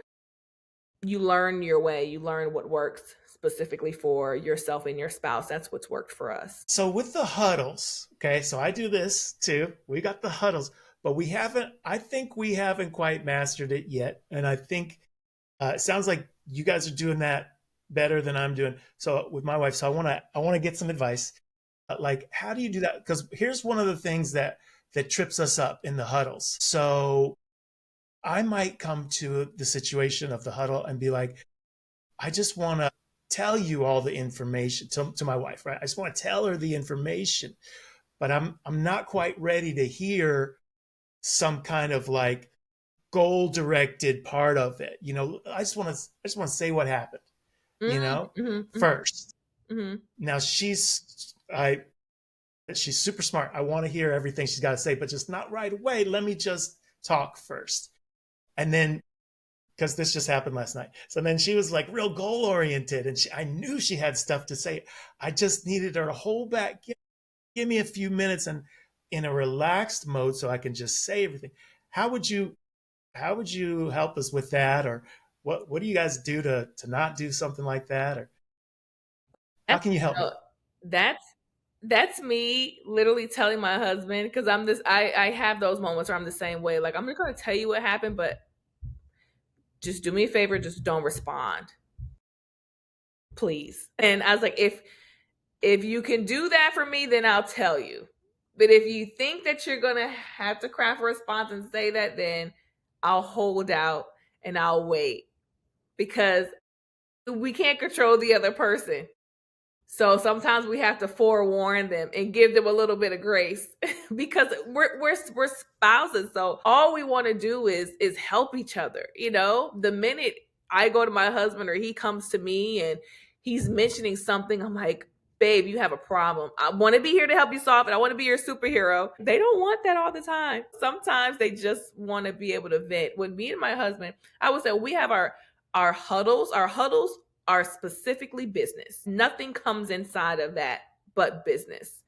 you learn your way, you learn what works specifically for yourself and your spouse. That's what's worked for us. So with the huddles, okay, so I do this too. We got the huddles, but I think we haven't quite mastered it yet. And I think it sounds like you guys are doing that better than I'm doing. So with my wife, so I want to get some advice. Like, how do you do that? Because here's one of the things that trips us up in the huddles. So I might come to the situation of the huddle and be like, I just want to tell you all the information to my wife, right? I just want to tell her the information, but I'm not quite ready to hear some kind of like goal directed part of it. I just want to say what happened, Mm-hmm, first. hmm. Now she's super smart. I want to hear everything she's got to say, but just not right away. Let me just talk first. And then, because this just happened last night. So then she was like real goal oriented, and I knew she had stuff to say. I just needed her to hold back, give me a few minutes, and in a relaxed mode so I can just say everything. How would you how would you help us with that, or what do you guys do to not do something like that, or how That's can you help me? uh, that's that's me literally telling my husband, because I have those moments where I'm the same way. Like, I'm just gonna tell you what happened, but just do me a favor, just don't respond, please. And I was like, if you can do that for me, then I'll tell you. But if you think that you're gonna have to craft a response and say that, then I'll hold out and I'll wait, because we can't control the other person. So sometimes we have to forewarn them and give them a little bit of grace because we're spouses. So all we want to do is help each other. You know, the minute I go to my husband or he comes to me and he's mentioning something, I'm like, babe, you have a problem. I want to be here to help you solve it. I want to be your superhero. They don't want that all the time. Sometimes they just want to be able to vent. When me and my husband, I would say we have our huddles. Our huddles are specifically business. Nothing comes inside of that but business.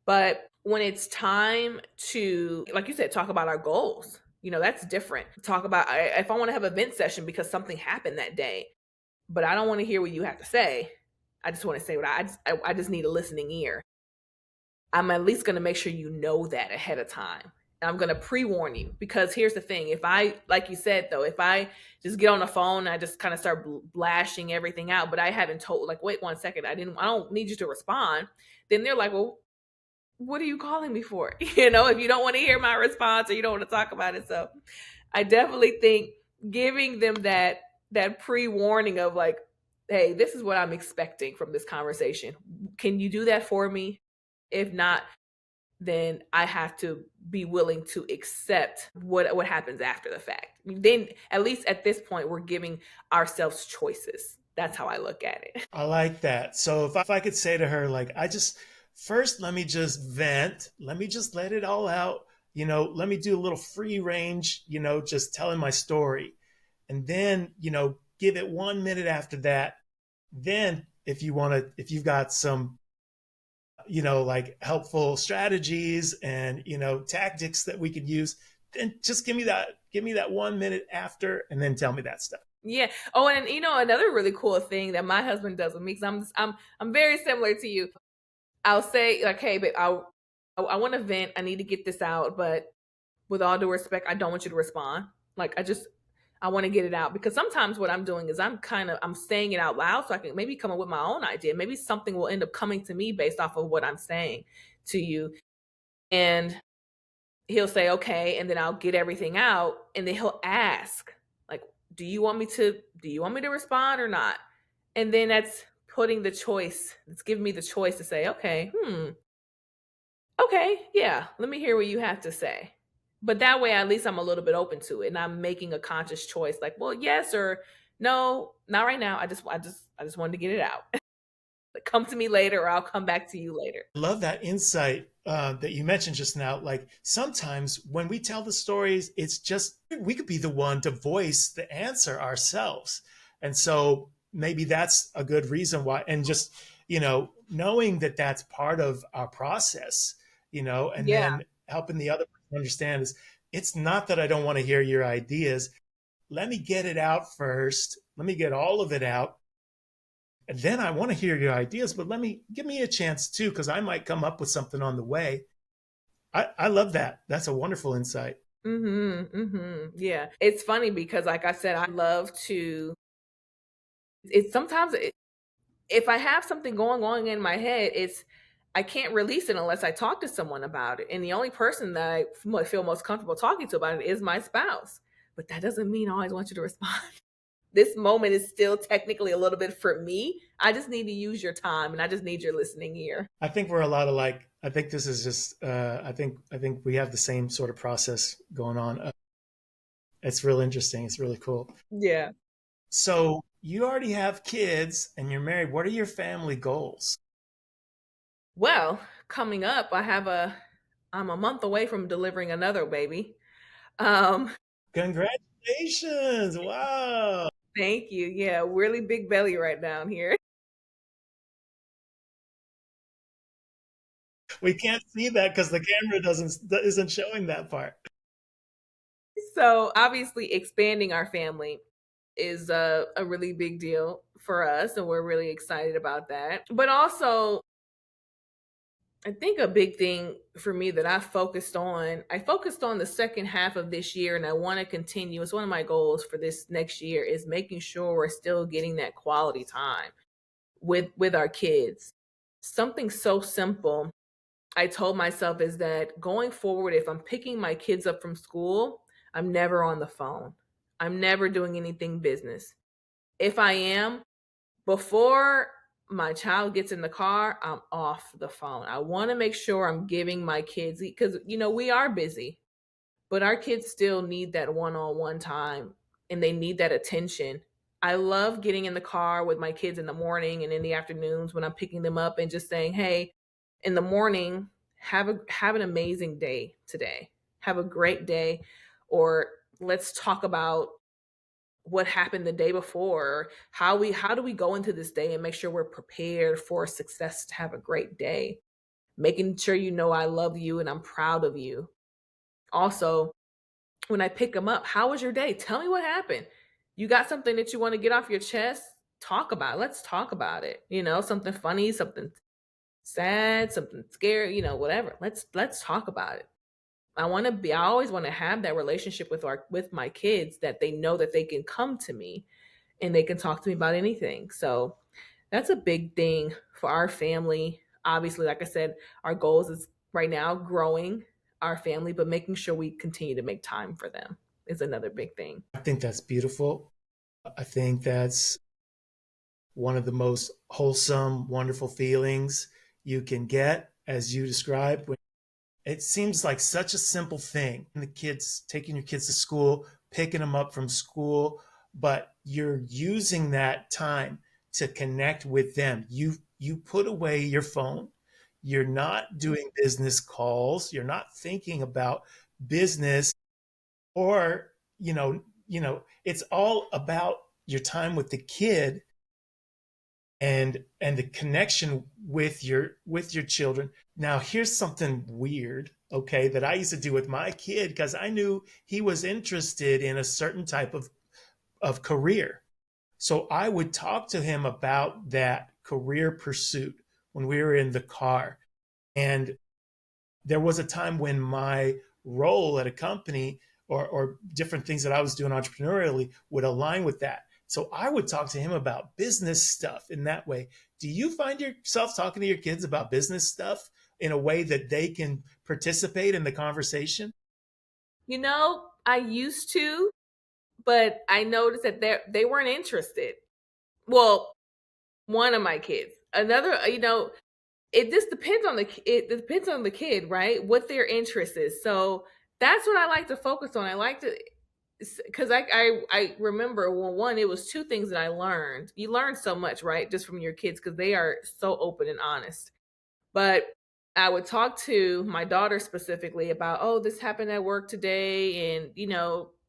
But when it's time to, like you said, talk about our goals, you know, that's different. Talk about if I want to have a vent session because something happened that day, but I don't want to hear what you have to say. I just want to say what I just need a listening ear. I'm at least going to make sure you know that ahead of time. And I'm going to pre-warn you because here's the thing. If I, like you said, though, if I just get on the phone and I just kind of start blashing everything out, but I haven't told, like, wait 1 second, I don't need you to respond. Then they're like, well, what are you calling me for? You know, if you don't want to hear my response or you don't want to talk about it. So I definitely think giving them that pre-warning of like, hey, this is what I'm expecting from this conversation. Can you do that for me? If not, then I have to be willing to accept what happens after the fact. Then at least at this point we're giving ourselves choices. That's how I look at it. I like that. So if I could say to her, like, I just first let me just vent, let me just let it all out, let me do a little free range, just telling my story. And then, give it 1 minute after that. Then if you've got some, like helpful strategies and, tactics that we could use, then just give me that 1 minute after and then tell me that stuff. Yeah. Oh, and you know another really cool thing that my husband does with me because I'm very similar to you. I'll say like, hey, but I want to vent. I need to get this out, but with all due respect, I don't want you to respond. Like I want to get it out because sometimes what I'm doing is I'm saying it out loud so I can maybe come up with my own idea. Maybe something will end up coming to me based off of what I'm saying to you. And he'll say, okay, and then I'll get everything out. And then he'll ask, like, do you want me to respond or not? And then that's putting the choice, it's giving me the choice to say, okay, okay, yeah, let me hear what you have to say. But that way, at least I'm a little bit open to it, and I'm making a conscious choice, like, well, yes or no, not right now. I just wanted to get it out. Come to me later, or I'll come back to you later. I love that insight that you mentioned just now. Like sometimes when we tell the stories, it's just we could be the one to voice the answer ourselves. And so maybe that's a good reason why. And just, knowing that that's part of our process, and Yeah. then helping the other person understand is it's not that I don't want to hear your ideas. Let me get it out first. Let me get all of it out, and then I want to hear your ideas, but give me a chance too, because I might come up with something on the way. I love that. That's a wonderful insight. Yeah. It's funny because, like I said, I love to. It's sometimes if I have something going on in my head, it's I can't release it unless I talk to someone about it. And the only person that feel most comfortable talking to about it is my spouse. But that doesn't mean I always want you to respond. This moment is still technically a little bit for me. I just need to use your time and I just need your listening ear. I think we're a lot alike. I think this is just. I think we have the same sort of process going on. It's real interesting. It's really cool. Yeah. So you already have kids and you're married. What are your family goals? Well, coming up, I'm a month away from delivering another baby. Um, Congratulations! Wow. Thank you. Yeah, really big belly right down here. We can't see that because the camera isn't showing that part. So obviously expanding our family is a really big deal for us, and we're really excited about that. But also, I think a big thing for me that I focused on the second half of this year, and I want to continue. It's one of my goals for this next year is making sure we're still getting that quality time with our kids. Something so simple I told myself is that going forward, if I'm picking my kids up from school, I'm never on the phone. I'm never doing anything business. If I am, before my child gets in the car, I'm off the phone. I want to make sure I'm giving my kids, because we are busy, but our kids still need that one-on-one time, and they need that attention. I love getting in the car with my kids in the morning and in the afternoons when I'm picking them up and just saying, "Hey, in the morning, have an amazing day today. Have a great day," or let's talk about what happened the day before, how do we go into this day and make sure we're prepared for success, to have a great day. Making sure I love you and I'm proud of you. Also, when I pick them up, how was your day? Tell me what happened. You got something that you want to get off your chest? Talk about it. Let's talk about it. Something funny, something sad, something scary, whatever. Let's talk about it. I always want to have that relationship with my kids, that they know that they can come to me and they can talk to me about anything. So that's a big thing for our family. Obviously, like I said, our goals is right now growing our family, but making sure we continue to make time for them is another big thing. I think that's beautiful. I think that's one of the most wholesome, wonderful feelings you can get, as you described. It seems like such a simple thing. The kids, taking your kids to school, picking them up from school, but you're using that time to connect with them. You put away your phone. You're not doing business calls. You're not thinking about business, or it's all about your time with the kid, and the connection with your children. Now, here's something weird, okay, that I used to do with my kid, because I knew he was interested in a certain type of career. So I would talk to him about that career pursuit when we were in the car. And there was a time when my role at a company, or different things that I was doing entrepreneurially, would align with that. So I would talk to him about business stuff in that way. Do you find yourself talking to your kids about business stuff in a way that they can participate in the conversation? I used to, but I noticed that they weren't interested. Well, one of my kids. Another, it just depends on it depends on the kid, right? What their interest is. So that's what I like to focus on. I like to, because I remember, well, one, it was two things that I learned. You learn so much, right, just from your kids, because they are so open and honest. But I would talk to my daughter specifically about, oh, this happened at work today, and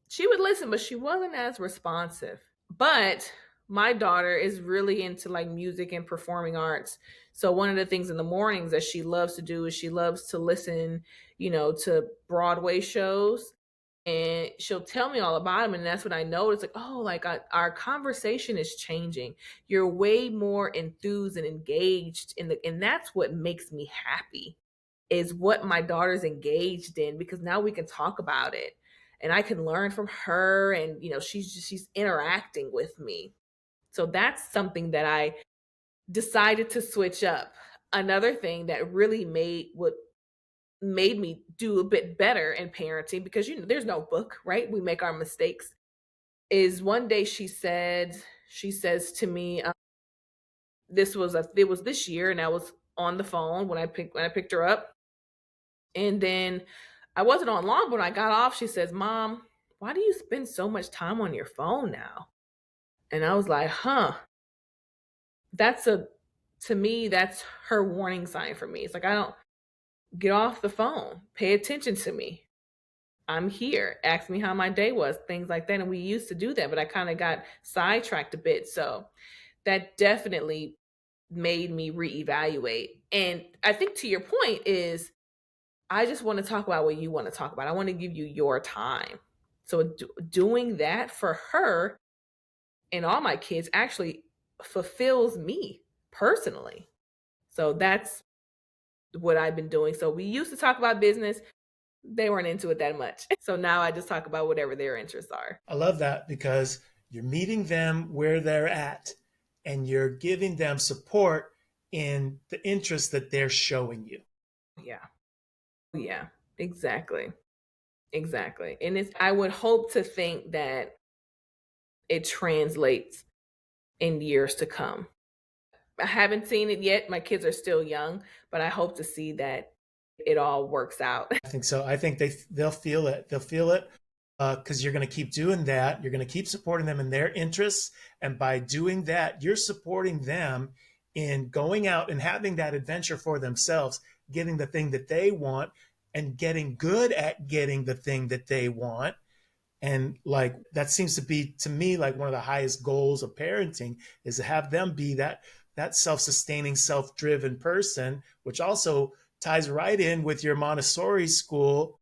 she would listen, but she wasn't as responsive. But my daughter is really into like music and performing arts. So one of the things in the mornings that she loves to do is she loves to listen, to Broadway shows, and she'll tell me all about them. And that's when I noticed, like, oh, like our conversation is changing. You're way more enthused and engaged and that's what makes me happy, is what my daughter's engaged in, because now we can talk about it and I can learn from her, and she's interacting with me. So that's something that I decided to switch up. Another thing that really made me do a bit better in parenting, because there's no book, right? We make our mistakes. Is one day she says to me, it was this year, and I was on the phone when I picked her up, and then I wasn't on long, but when I got off, she says, "Mom, why do you spend so much time on your phone now?" And I was like, "Huh." That's a To me, that's her warning sign for me. It's like, I don't get off the phone. Pay attention to me. I'm here. Ask me how my day was, things like that. And we used to do that, but I kind of got sidetracked a bit. So that definitely made me reevaluate. And I think, to your point, is I just want to talk about what you want to talk about. I want to give you your time. So doing that for her and all my kids actually fulfills me personally. So that's what I've been doing. So we used to talk about business. They weren't into it that much. So now I just talk about whatever their interests are. I love that, because you're meeting them where they're at, and you're giving them support in the interest that they're showing you. Yeah. Yeah. Exactly. Exactly. And I would hope to think that it translates in years to come. I haven't seen it yet. My kids are still young, but I hope to see that it all works out. I think so. I think they'll feel it. They'll feel it because you're going to keep doing that. You're going to keep supporting them in their interests, and by doing that, you're supporting them in going out and having that adventure for themselves, getting the thing that they want, and getting good at getting the thing that they want. And like that seems to be to me like one of the highest goals of parenting is to have them be that self-sustaining, self-driven person, which also ties right in with your Montessori school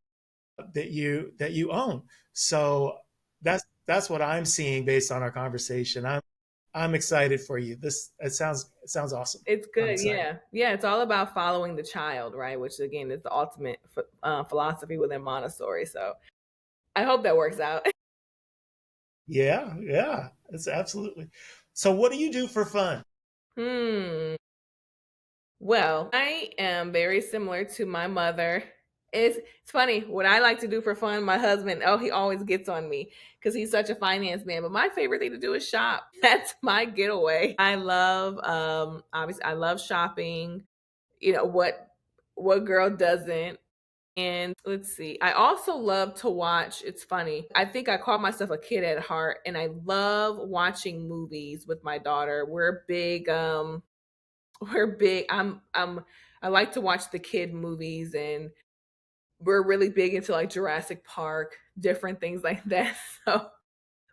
that you own. So that's what I'm seeing based on our conversation. I'm excited for you. This it sounds awesome. It's I'm good, excited. yeah. Yeah, it's all about following the child, right? Which again is the ultimate philosophy within Montessori. So I hope that works out. Yeah, yeah, it's absolutely. So what do you do for fun? Hmm. Well, I am very similar to my mother. It's funny what I like to do for fun. My husband, oh, he always gets on me because he's such a finance man. But my favorite thing to do is shop. That's my getaway. I love, obviously, I love shopping. You know what girl doesn't? And let's see. I also love to watch. It's funny. I think I call myself a kid at heart, and I love watching movies with my daughter. We're big. We're big. I like to watch the kid movies, and we're really big into like Jurassic Park, different things like that. So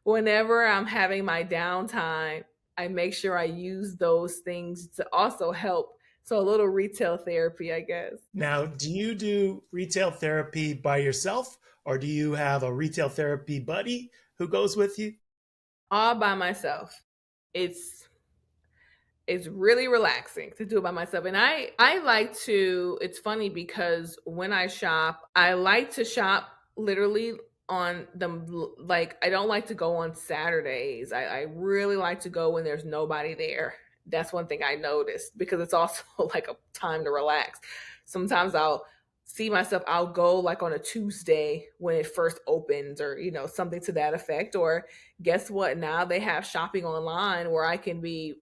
whenever I'm having my downtime, I make sure I use those things to also help. So a little retail therapy, I guess. Now, do you do retail therapy by yourself or do you have a retail therapy buddy who goes with you? All by myself. It's it's really relaxing to do it by myself. And I like to, it's funny because when I shop, I like to shop literally on the, like, I don't like to go on Saturdays. I really like to go when there's nobody there. That's one thing I noticed because it's also like a time to relax. Sometimes I'll see myself, I'll go like on a Tuesday when it first opens, or something to that effect. Or guess what, now they have shopping online where I can be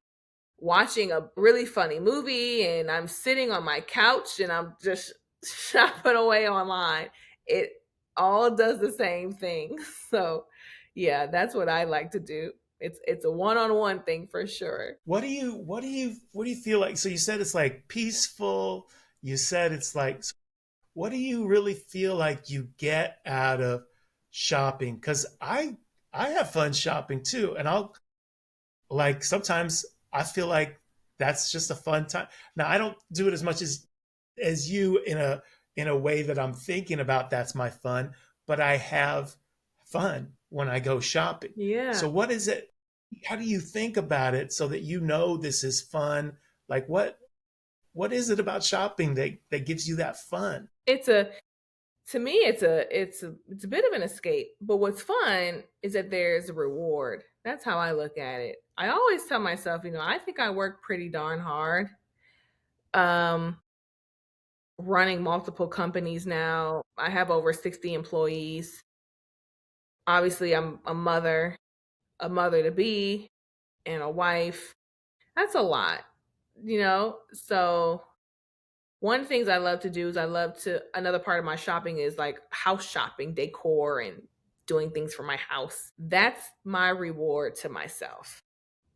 watching a really funny movie and I'm sitting on my couch and I'm just shopping away online. It all does the same thing. So, yeah, that's what I like to do. It's a one-on-one thing for sure. What do you feel like? So you said it's like peaceful. You said it's like what do you really feel like you get out of shopping? Because I have fun shopping too, and I'll like sometimes I feel like that's just a fun time. Now I don't do it as much as you in a way that I'm thinking about that's my fun, but I have fun when I go shopping. Yeah. So what is it? How do you think about it so that you know this is fun? Like what is it about shopping that gives you that fun? It's a To me, it's a bit of an escape. But what's fun is that there's a reward. That's how I look at it. I always tell myself, I think I work pretty darn hard. Um, Running multiple companies now. I have over 60 employees. Obviously, I'm a mother to be, and a wife. That's a lot. So one of the things I love to do is another part of my shopping is like house shopping, decor, and doing things for my house. That's my reward to myself.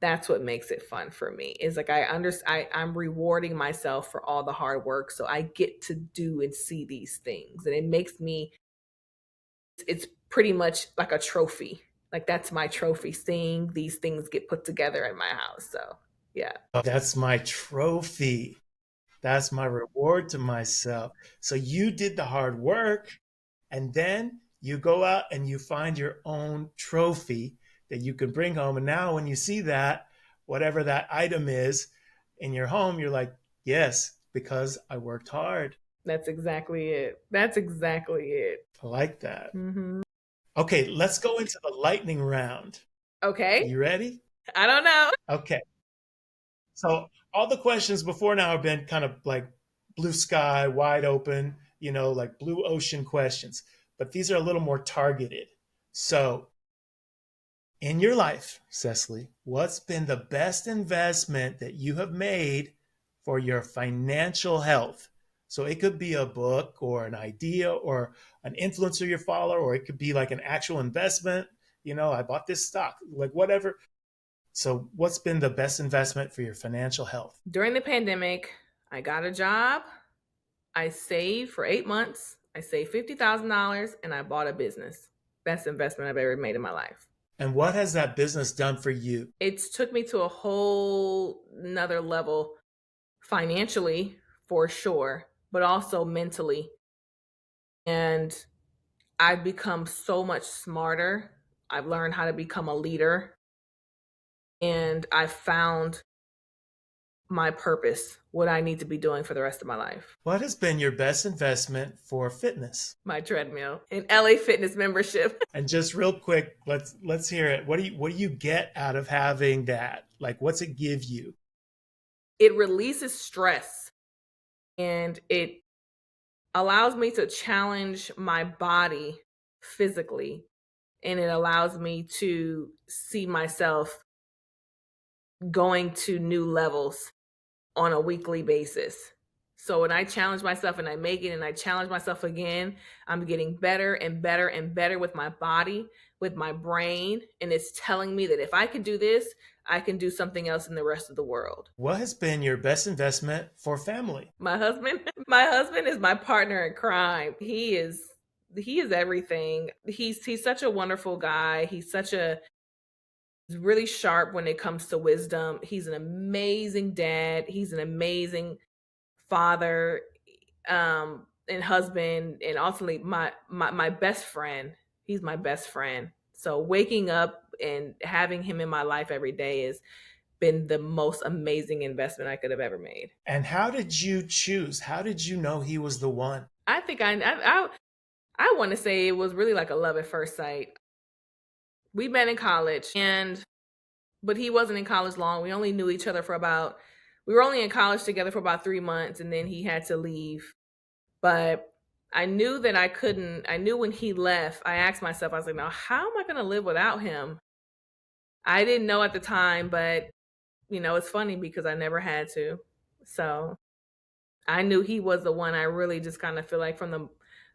That's what makes it fun for me. Is like I'm rewarding myself for all the hard work, so I get to do and see these things, and it makes me. It's pretty much like a trophy. Like that's my trophy, seeing these things get put together in my house. So yeah. Oh, that's my trophy. That's my reward to myself. So you did the hard work and then you go out and you find your own trophy that you can bring home. And now when you see that, whatever that item is in your home, you're like, yes, because I worked hard. That's exactly it. That's exactly it. I like that. Hmm. Okay, let's go into the lightning round. Okay. You ready? I don't know. Okay. So all the questions before now have been kind of like blue sky, wide open, like blue ocean questions. But these are a little more targeted. So In your life, Cecily, what's been the best investment that you have made for your financial health? So it could be a book or an idea or an influencer you follow, or it could be like an actual investment. I bought this stock, like whatever. So, what's been the best investment for your financial health? During the pandemic, I got a job. I saved for 8 months. I saved $50,000 and I bought a business. Best investment I've ever made in my life. And what has that business done for you? It's took me to a whole another level financially for sure, but also mentally. And I've become so much smarter. I've learned how to become a leader and I found my purpose, what I need to be doing for the rest of my life. What has been your best investment for fitness? My treadmill, an LA Fitness membership. And just real quick, let's hear it. What do you get out of having that? Like, what's it give you? It releases stress and it allows me to challenge my body physically, and it allows me to see myself going to new levels on a weekly basis. So when I challenge myself and I make it and I challenge myself again, I'm getting better and better and better with my body, with my brain. And it's telling me that if I can do this, I can do something else in the rest of the world. What has been your best investment for family? My husband, my husband is my partner in crime. He is everything. He's such a wonderful guy. He's really sharp when it comes to wisdom. He's an amazing dad. He's an amazing father, and husband, and ultimately my best friend. He's my best friend. So waking up and having him in my life every day has been the most amazing investment I could have ever made. And how did you choose? How did you know he was the one? I think I want to say it was really like a love at first sight. We met in college, and but he wasn't in college long. We only knew each other for about we were only in college together for about 3 months, and then he had to leave. But I knew that I couldn't. I knew when he left, I asked myself, I was like, now how am I going to live without him? I didn't know at the time, but it's funny because I never had to. So I knew he was the one. I really just kind of feel like from the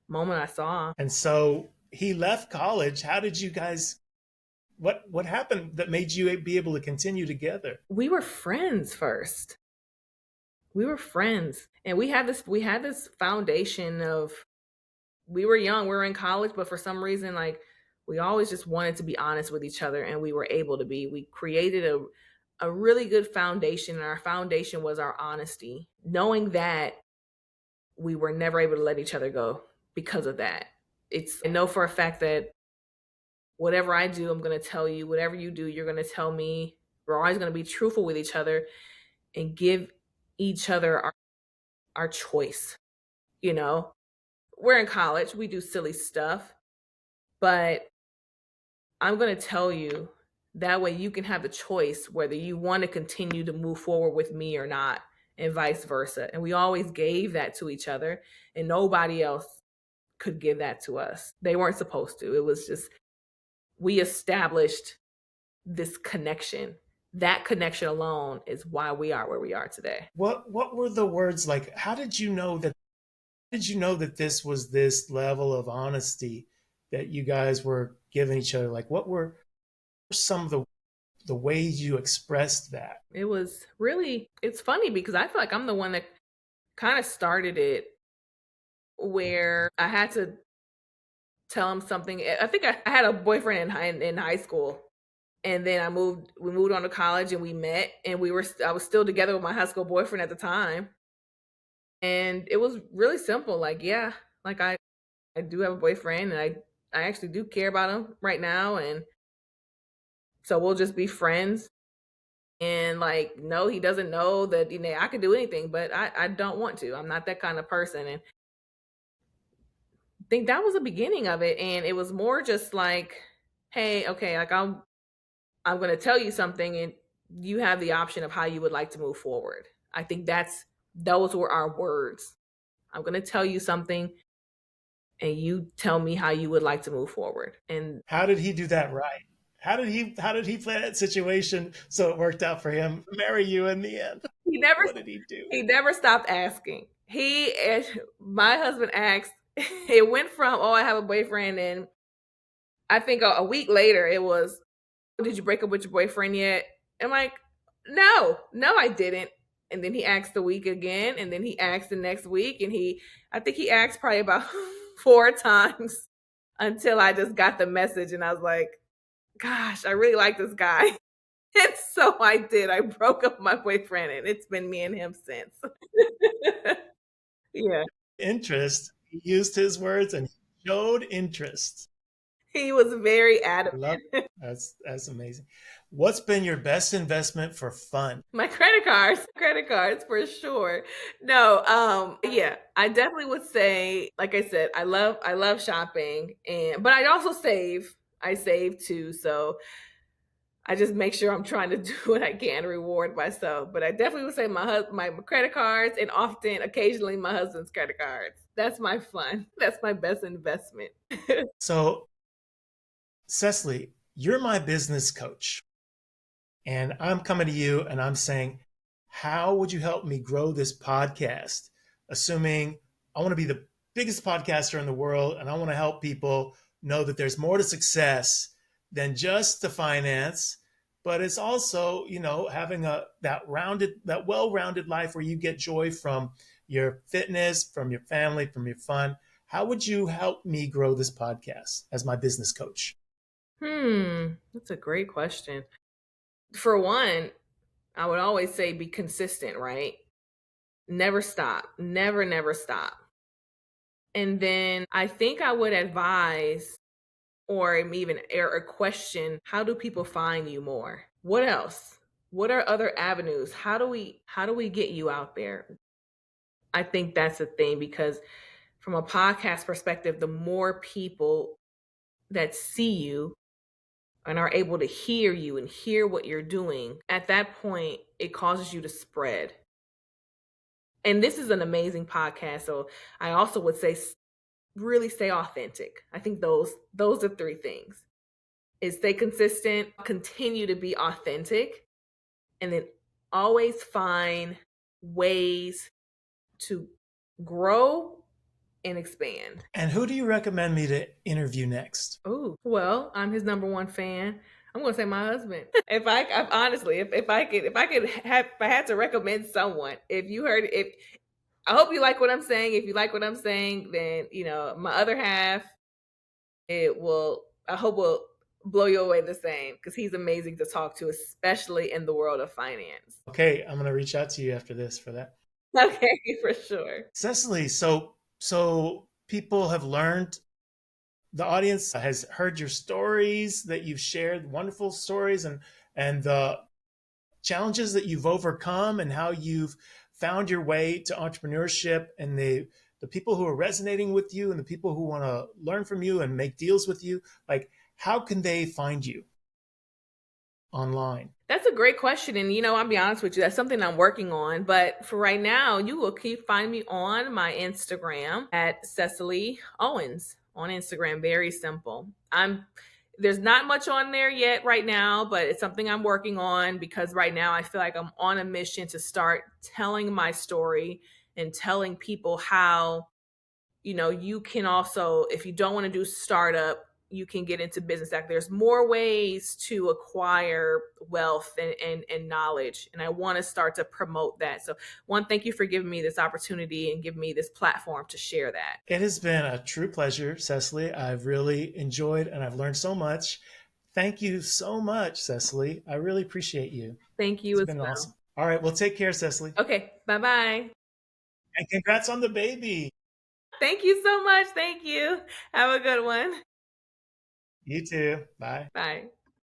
moment I saw him. And so he left college. How did you guys what happened that made you be able to continue together? We were friends first. We were friends, and we had this foundation of we were young, we were in college, but for some reason, like we always just wanted to be honest with each other, and we were able to be. We created a really good foundation, and our foundation was our honesty. Knowing that we were never able to let each other go because of that. I know for a fact that whatever I do, I'm going to tell you. Whatever you do, you're going to tell me. We're always going to be truthful with each other and give each other our choice. You know, we're in college, we do silly stuff, but I'm going to tell you that way you can have the choice whether you want to continue to move forward with me or not, and vice versa. And we always gave that to each other, and nobody else could give that to us. They weren't supposed to. It was just we established this connection. That connection alone is why we are where we are today. What were the words like? How did you know that this was this level of honesty that you guys were giving each other? Like, what were some of the ways you expressed that? It was really, it's funny because I feel like I'm the one that kind of started it, where I had to tell him something. I think I had a boyfriend in high school, and then we moved on to college and we met, and I was still together with my high school boyfriend at the time. And it was really simple. Like, yeah, like I do have a boyfriend, and I actually do care about him right now. And so we'll just be friends. And like, no, he doesn't know that, I could do anything, but I don't want to. I'm not that kind of person. And I think that was the beginning of it. And it was more just like, hey, okay, like I'm going to tell you something, and you have the option of how you would like to move forward. I think those were our words. I'm going to tell you something, and you tell me how you would like to move forward. And How did he do that right? How did he play that situation so it worked out for him to marry you in the end? He never What did he do? he never stopped asking. My husband asked. It went from, oh, I have a boyfriend, and I think a week later it was, did you break up with your boyfriend yet? I'm like, no, no, I didn't. And then he asked the week again, and then he asked the next week, and I think he asked probably about 4 times until I just got the message, and I was like, gosh, I really like this guy. And so I did. I broke up with my boyfriend, and it's been me and him since. Yeah, Interest. He used his words and he showed interest. he was very I love adamant. that's amazing. What's been your best investment for fun? My credit cards for sure. No, yeah, I definitely would say, like I said, I love shopping, and but I also save. I save too, so I just make sure I'm trying to do what I can to reward myself. But I definitely would say my credit cards, and often, occasionally, my husband's credit cards. That's my fun. That's my best investment. So, Cecily, you're my business coach. And I'm coming to you and I'm saying, how would you help me grow this podcast? Assuming I want to be the biggest podcaster in the world and I want to help people know that there's more to success than just the finance, but it's also, having that well-rounded life where you get joy from your fitness, from your family, from your fun. How would you help me grow this podcast as my business coach? That's a great question. For one, I would always say be consistent, right? Never stop. Never, never stop. And then I think I would advise, or even air a question, how do people find you more? What else? What are other avenues? How do we get you out there? I think that's the thing, because from a podcast perspective, the more people that see you and are able to hear you and hear what you're doing, at that point it causes you to spread. And this is an amazing podcast, so I also would say really stay authentic. I think those are three things: is stay consistent, continue to be authentic, and then always find ways to grow and expand. And who do you recommend me to interview next? Oh, well, I'm his number one fan. I'm gonna say my husband. Honestly, if I had to recommend someone, if I hope you like what I'm saying. If you like what I'm saying, then my other half, I hope will blow you away the same, because he's amazing to talk to, especially in the world of finance. Okay, I'm going to reach out to you after this for that. Okay, for sure. Cecily, so people have learned, the audience has heard your stories that you've shared, wonderful stories, and the challenges that you've overcome and how you've found your way to entrepreneurship, and the people who are resonating with you and the people who want to learn from you and make deals with you. Like, how can they find you online? That's a great question. And, I'll be honest with you, that's something I'm working on. But for right now, you will keep finding me on my Instagram at Sesealy Owens on Instagram. Very simple. There's not much on there yet right now, but it's something I'm working on, because right now I feel like I'm on a mission to start telling my story and telling people how, you can also, if you don't want to do startup, you can get into business act. There's more ways to acquire wealth and knowledge. And I want to start to promote that. So one, thank you for giving me this opportunity and giving me this platform to share that. It has been a true pleasure, Cecily. I've really enjoyed and I've learned so much. Thank you so much, Cecily. I really appreciate you. Thank you It's as been well. awesome. All right, well, take care, Cecily. Okay, bye-bye. And congrats on the baby. Thank you so much. Thank you. Have a good one. You too. Bye. Bye.